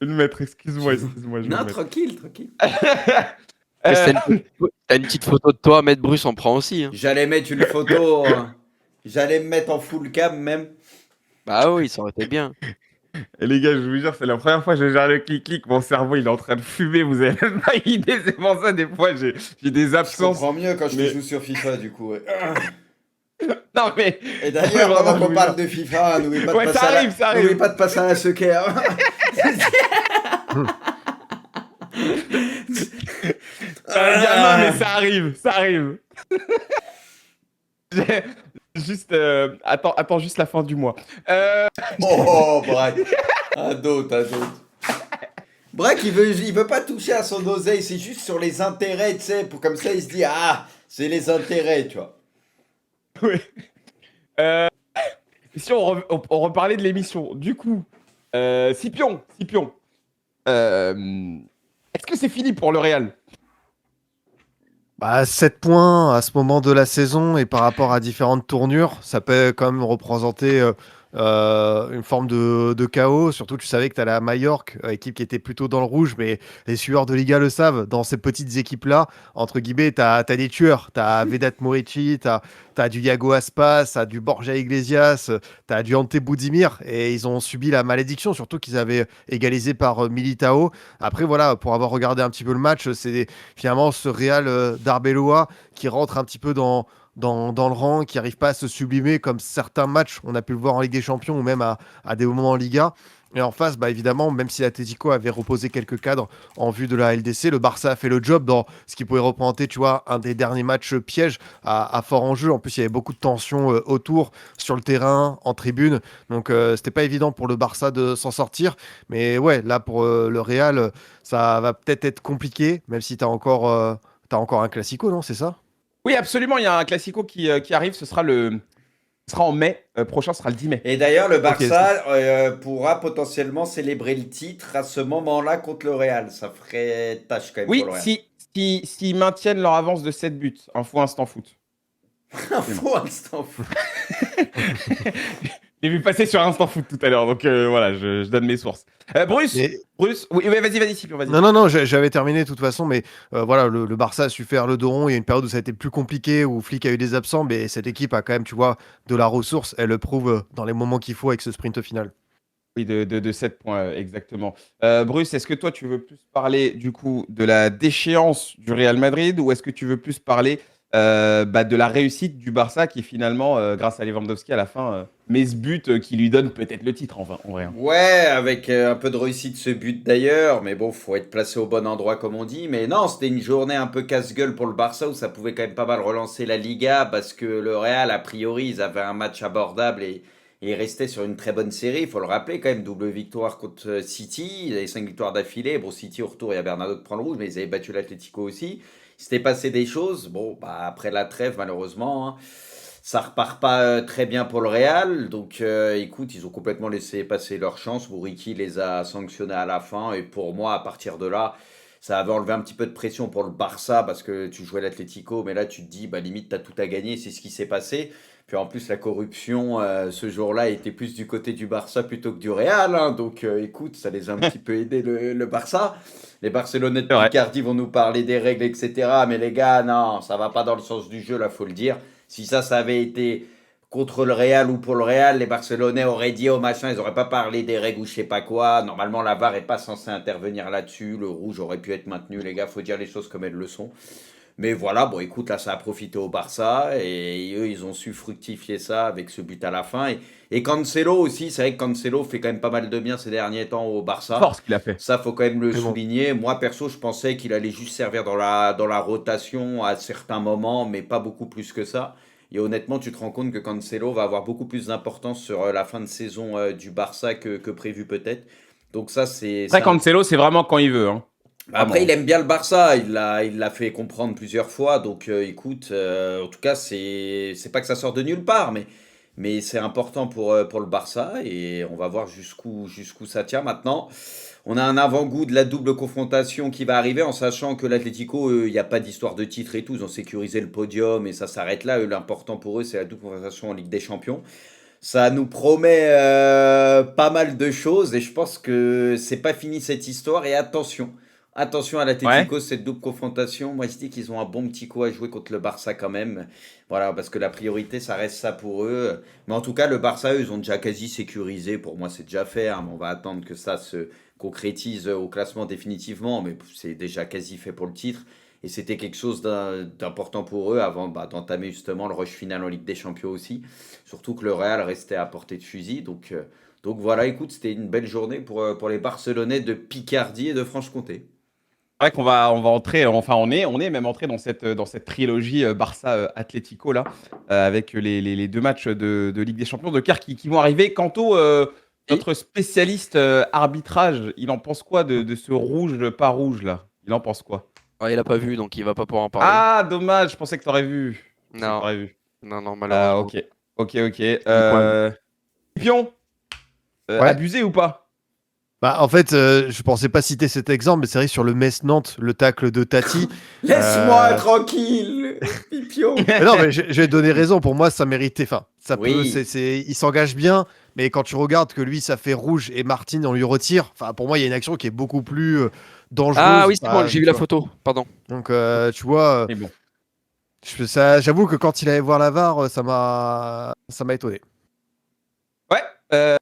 le mettre. Excuse-moi, je vais Non, le mettre. tranquille, tranquille. Mais si Euh, t'as une petite photo de toi, mettre Bruce, on prend aussi, hein. J'allais mettre une photo, j'allais me mettre en full cam même. Bah oui, ça aurait été bien. Et les gars, je vous jure, c'est la première fois que je gère le clic-clic. Mon cerveau, il est en train de fumer. Vous avez même pas idée. C'est pour ça, des fois, j'ai des Je absences. comprends mieux quand je mais- joue sur FIFA, du coup. Ouais. Non, mais. Et d'ailleurs, Vraiment, pendant je qu'on vous parle jure. de FIFA, n'oubliez pas, Ouais, ça arrive. n'oubliez pas de passer à la sequer. Gamin, mais ça arrive. J'ai- Juste, attends juste la fin du mois. Oh, Braque. Un d'autre. Braque, il veut pas toucher à son oseille, c'est juste sur les intérêts, tu sais, pour comme ça, il se dit, c'est les intérêts, tu vois. Oui. Si on reparlait de l'émission, du coup, Scipion, est-ce que c'est fini pour le Real? Bah, 7 points à ce moment de la saison et par rapport à différentes tournures, ça peut quand même représenter une forme de chaos. Surtout, tu savais que tu allais à Majorque, équipe qui était plutôt dans le rouge, mais les sueurs de Liga le savent. Dans ces petites équipes-là, entre guillemets, tu as des tueurs. Tu as Vedat Murici, tu as du Iago Aspas, tu as du Borja Iglesias, tu as du Ante Budimir. Et ils ont subi la malédiction, surtout qu'ils avaient égalisé par Militao. Après, voilà, pour avoir regardé un petit peu le match, c'est finalement ce Real d'Arbeloa qui rentre un petit peu dans le rang, qui n'arrive pas à se sublimer comme certains matchs, on a pu le voir en Ligue des Champions ou même à des moments en Liga. Et en face, bah évidemment, même si l'Atlético avait reposé quelques cadres en vue de la LDC, le Barça a fait le job dans ce qui pouvait représenter, tu vois, un des derniers matchs pièges à fort enjeu. En plus, il y avait beaucoup de tensions autour, sur le terrain, en tribune. Donc, c'était pas évident pour le Barça de s'en sortir. Mais ouais, là, pour le Real, ça va peut-être être compliqué, même si t'as encore un Classico, non? C'est ça? Oui, absolument. Il y a un Classico qui arrive. Ce sera en mai. Prochain sera le 10 mai. Et d'ailleurs, le Ok, Barça pourra potentiellement célébrer le titre à ce moment-là contre le Real. Ça ferait tâche quand même Oui, pour le Real. s'ils maintiennent leur avance de 7 buts. Info instant foot. Un faux instant fou. J'ai vu passer sur Instant Foot tout à l'heure, donc voilà, je donne mes sources. Bruce, Et- oui, vas-y, Scipion, vas-y. Non, j'avais terminé de toute façon, mais voilà, le Barça a su faire le dos rond. Il y a une période où ça a été plus compliqué, où Flick a eu des absents, mais cette équipe a quand même, tu vois, de la ressource. Elle le prouve dans les moments qu'il faut avec ce sprint final. Oui, de 7 points, exactement. Bruce, est-ce que toi, tu veux plus parler du coup de la déchéance du Real Madrid ou est-ce que tu veux plus parler de la réussite du Barça qui finalement, grâce à Lewandowski à la fin, met ce but qui lui donne peut-être le titre en vrai. Hein. Ouais, avec un peu de réussite ce but d'ailleurs, mais bon, faut être placé au bon endroit comme on dit. Mais non, c'était une journée un peu casse-gueule pour le Barça où ça pouvait quand même pas mal relancer la Liga parce que le Real, a priori, ils avaient un match abordable et ils restaient sur une très bonne série. Il faut le rappeler quand même, double victoire contre City, ils avaient 5 victoires d'affilée. Bon, City au retour, il y a Bernardo qui prend le rouge, mais ils avaient battu l'Atlético aussi. Il s'était passé des choses. Bon, bah après la trêve, malheureusement, hein, ça repart pas très bien pour le Real. Donc, écoute, ils ont complètement laissé passer leur chance. Bouriki les a sanctionnés à la fin. Et pour moi, à partir de là, ça avait enlevé un petit peu de pression pour le Barça parce que tu jouais l'Atlético. Mais là, tu te dis, bah, limite, tu as tout à gagner. C'est ce qui s'est passé. Puis en plus, la corruption, ce jour-là, était plus du côté du Barça plutôt que du Real. Hein. Donc, écoute, ça les a un petit peu aidés, le Barça. Les Barcelonais de C'est vrai. Picardie vont nous parler des règles, etc. Mais les gars, non, ça va pas dans le sens du jeu, là, faut le dire. Si ça avait été contre le Real ou pour le Real, les Barcelonais auraient dit au machin, ils auraient pas parlé des règles ou je sais pas quoi. Normalement, la VAR est pas censée intervenir là-dessus. Le rouge aurait pu être maintenu, les gars, faut dire les choses comme elles le sont. Mais voilà, bon, écoute, là, ça a profité au Barça et eux, ils ont su fructifier ça avec ce but à la fin. Et Cancelo aussi, c'est vrai que Cancelo fait quand même pas mal de bien ces derniers temps au Barça. Fort ce qu'il a fait. Ça, faut quand même le Mais bon. souligner. Moi, perso, je pensais qu'il allait juste servir dans la rotation à certains moments, mais pas beaucoup plus que ça. Et honnêtement, tu te rends compte que Cancelo va avoir beaucoup plus d'importance sur la fin de saison du Barça que prévu peut-être. Donc ça, c'est Après, un Cancelo, c'est vraiment quand il veut. Hein. après, Vraiment. il aime bien le Barça, il l'a fait comprendre plusieurs fois. Donc, écoute, en tout cas, c'est pas que ça sort de nulle part, mais c'est important pour le Barça et on va voir jusqu'où ça tient maintenant. On a un avant-goût de la double confrontation qui va arriver en sachant que l'Atlético, il n'y a pas d'histoire de titre et tout. Ils ont sécurisé le podium et ça s'arrête là. Eux, l'important pour eux, c'est la double confrontation en Ligue des Champions. Ça nous promet pas mal de choses et je pense que c'est pas fini cette histoire. Et attention, attention à Ouais. l'Atlético, cette double confrontation. Moi, je dis qu'ils ont un bon petit coup à jouer contre le Barça quand même. Voilà, parce que la priorité, ça reste ça pour eux. Mais en tout cas, le Barça, eux, ils ont déjà quasi sécurisé. Pour moi, c'est déjà fait. Hein, mais on va attendre que ça se concrétise au classement définitivement. Mais c'est déjà quasi fait pour le titre. Et c'était quelque chose d'important pour eux avant d'entamer justement le rush final en Ligue des Champions aussi. Surtout que le Real restait à portée de fusil. Donc voilà, écoute, c'était une belle journée pour les Barcelonais de Picardie et de Franche-Comté. C'est vrai qu'on va entrer, enfin on est même entré dans cette trilogie Barça-Atlético là, avec les deux matchs de Ligue des Champions de quart qui vont arriver. Quant au notre spécialiste arbitrage, il en pense quoi de ce rouge pas rouge là? Il en pense quoi? Ouais, il a pas vu, donc il va pas pouvoir en parler. Ah dommage, je pensais que t'aurais vu. Je pensais que Non, t'aurais vu. non, Ah malheureusement. ok. points. Pion, Ouais. abusé ou pas? Bah, en fait, je pensais pas citer cet exemple, mais c'est vrai sur le Metz-Nantes, le tacle de Tati. Laisse-moi tranquille, Pipion. Mais non, mais je vais donner raison. Pour moi, ça méritait. Enfin, ça peut. Oui. Il s'engage bien, Mais quand tu regardes que lui, ça fait rouge et Martin, on lui retire, enfin, pour moi, il y a une action qui est beaucoup plus dangereuse. Ah oui, c'est bon, Enfin, j'ai vu tu la vois. photo. Pardon. Donc, tu vois, Mais bon. j'avoue que quand il allait voir la VAR, ça m'a étonné. Ouais.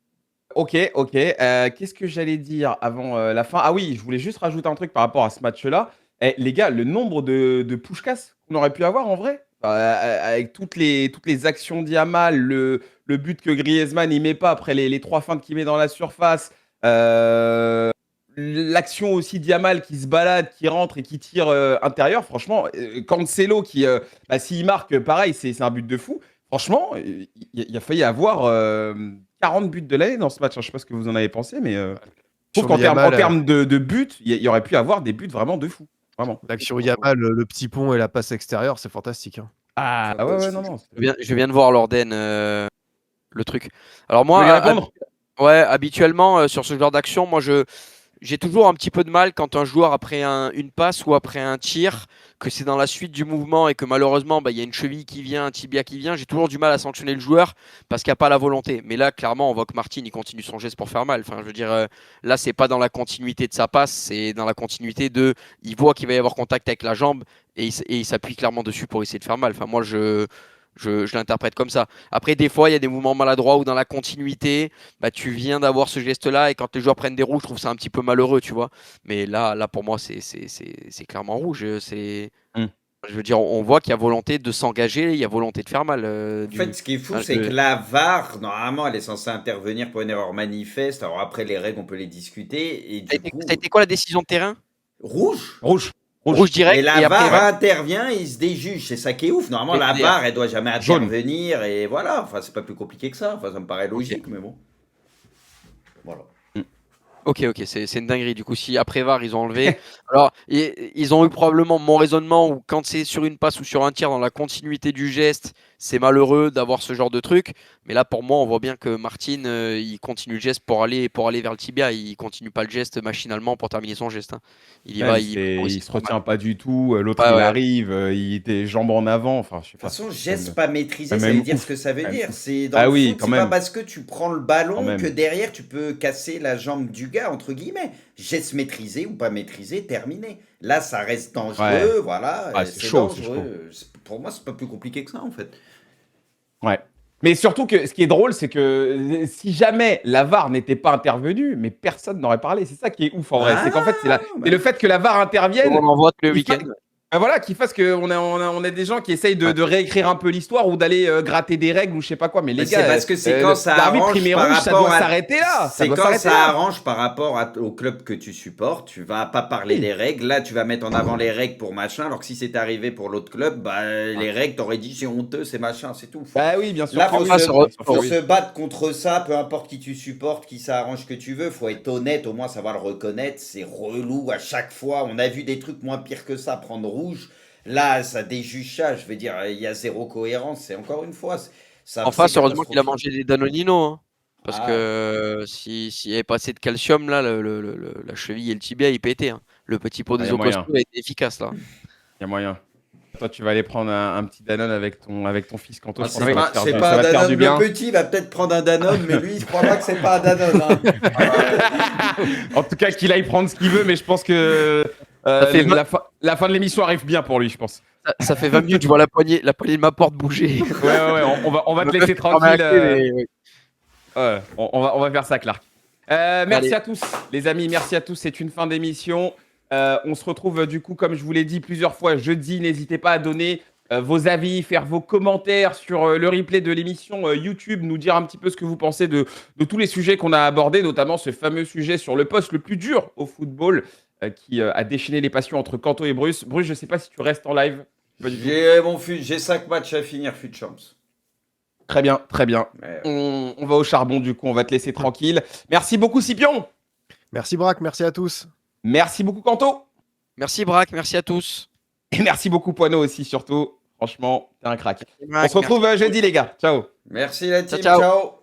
Ok. Qu'est-ce que j'allais dire avant la fin? Ah oui, je voulais juste rajouter un truc par rapport à ce match-là. Eh, les gars, le nombre de push-cass qu'on aurait pu avoir en vrai, avec toutes les actions d'Yamal, le but que Griezmann il met pas après les 3 feintes qu'il met dans la surface, l'action aussi d'Yamal qui se balade, qui rentre et qui tire intérieur. Franchement, Cancelo qui, s'il marque, pareil, c'est un but de fou. Franchement, il a failli avoir 40 buts de l'année dans ce match. Je ne sais pas ce que vous en avez pensé, mais je trouve Sur qu'en termes Yamal, de buts, il y aurait pu avoir des buts vraiment de fou. Vraiment. l'action Yamal, le petit pont et la passe extérieure, c'est fantastique. Hein. Ah ouais, non. Je viens de voir Lorden, le truc. Alors Tu veux y moi, répondre? ouais, habituellement, sur ce genre d'action, moi, j'ai toujours un petit peu de mal quand un joueur, après une passe ou après un tir, que c'est dans la suite du mouvement et que malheureusement, il y a une cheville qui vient, un tibia qui vient, j'ai toujours du mal à sanctionner le joueur parce qu'il n'y a pas la volonté. Mais là, clairement, on voit que Martin, il continue son geste pour faire mal. Enfin, je veux dire, là, c'est pas dans la continuité de sa passe, c'est dans la continuité il voit qu'il va y avoir contact avec la jambe et il s'appuie clairement dessus pour essayer de faire mal. Enfin, moi, je l'interprète comme ça. Après, des fois, il y a des mouvements maladroits où dans la continuité, tu viens d'avoir ce geste-là et quand les joueurs prennent des rouges, je trouve ça un petit peu malheureux, tu vois. Mais là pour moi, c'est clairement rouge. Je veux dire, on voit qu'il y a volonté de s'engager, il y a volonté de faire mal. En fait, ce qui est fou, c'est que la VAR, normalement, elle est censée intervenir pour une erreur manifeste. Alors après, les règles, on peut les discuter. Et du coup, Ça a été quoi la décision de terrain? rouge. Rouge direct. Et la et après, VAR intervient et il se déjuge. C'est ça qui est ouf. Normalement, Et la derrière. VAR, elle doit jamais Jaune. intervenir. Et voilà. Enfin, c'est pas plus compliqué que ça. Enfin, ça me paraît logique, mais bon. Voilà. Ok, c'est une dinguerie. Du coup, si après VAR, ils ont enlevé. Alors, ils ont eu probablement mon raisonnement où quand c'est sur une passe ou sur un tir dans la continuité du geste, c'est malheureux d'avoir ce genre de truc. Mais là, pour moi, on voit bien que Martin, il continue le geste pour aller vers le tibia. Il continue pas le geste machinalement pour terminer son geste. Hein. Il y va. Il se retient pas du tout. L'autre, Ouais, il ouais. arrive, il était jambes en avant. Enfin, je sais De pas. toute façon, geste pas maîtrisé, même ça veut dire ouf. ce que ça veut Même dire. ouf. C'est dans Ah le oui, foot, quand c'est pas même. parce que tu prends le Quand ballon même. que derrière tu peux casser la jambe du gars, entre guillemets. Geste maîtrisé ou pas maîtrisé, terminé. Là, ça reste dangereux, voilà. Ah, c'est chaud, c'est dangereux. Pour moi, c'est pas plus compliqué que ça, en fait. Ouais. Mais surtout que ce qui est drôle, c'est que si jamais la VAR n'était pas intervenue, mais personne n'aurait parlé. C'est ça qui est ouf en vrai. C'est qu'en fait, c'est le fait que la VAR intervienne. On en voit le Il fa- week-end. Voilà, qui fasse qu'on a des gens qui essayent de réécrire un peu l'histoire ou d'aller gratter des règles ou je sais pas quoi. Mais les Mais gars, c'est parce que c'est quand ça l'arbitre arrange il met par rouge, ça rapport doit à... s'arrêter là. C'est doit quand s'arrêter ça là. arrange par rapport au club que tu supportes. Tu vas pas parler Oui. des règles. Là, tu vas mettre en avant les règles pour machin. Alors que si c'est arrivé pour l'autre club, les règles, t'aurais dit c'est honteux, c'est machin, c'est tout. Bah oui, bien sûr. Là, que faut, oui. faut Oui. se battre contre ça, peu importe qui tu supportes, qui ça arrange que tu veux. Faut être honnête, au moins savoir le reconnaître. C'est relou à chaque fois. On a vu des trucs moins pires que ça prendre rouge. Là, ça déjuge ça. Je veux dire, il y a zéro cohérence. C'est encore une fois. En face, heureusement qu'il a mangé des Danonino. Hein. Parce Ah. que s'il n'y avait pas assez de calcium, là, la cheville et le tibia, ils pétaient. Hein. Le petit pot Ah, y des a os moyen. costauds a été efficace, là. Il y a moyen. Toi, tu vas aller prendre un petit Danone avec ton fils Kanto. Ah, Je pense que ça va te faire c'est du- pas ça un va te faire Danone. du bien. Le petit va peut-être prendre un Danone, mais lui, il croit pas que c'est pas un Danone. Hein. En tout cas, qu'il aille prendre ce qu'il veut, mais je pense que fait la fin de l'émission arrive bien pour lui, je pense. Ça fait 20 minutes, je vois la poignée de ma porte bouger. Ouais, on va te laisser tranquille. Ouais, on va faire ça, Clark. Merci Allez. à tous, les amis. Merci à tous. C'est une fin d'émission. On se retrouve, du coup, comme je vous l'ai dit plusieurs fois, jeudi. N'hésitez pas à donner vos avis, faire vos commentaires sur le replay de l'émission YouTube, nous dire un petit peu ce que vous pensez de tous les sujets qu'on a abordés, notamment ce fameux sujet sur le poste le plus dur au football qui a déchaîné les passions entre Kanto et Bruce. Bruce, je ne sais pas si tu restes en live. Pas du tout. J'ai 5 matchs à finir, fut de chance. Très bien, très bien. Ouais. On va au charbon, du coup, on va te laisser tranquille. Merci beaucoup, Scipion. Merci Braque, merci à tous. Merci beaucoup, Kanto. Merci Braque, merci à tous. Et merci beaucoup, Poineau aussi, surtout. Franchement, t'es un crack. Braque, On se retrouve jeudi, les gars. Ciao. Merci la team, Ciao. ciao.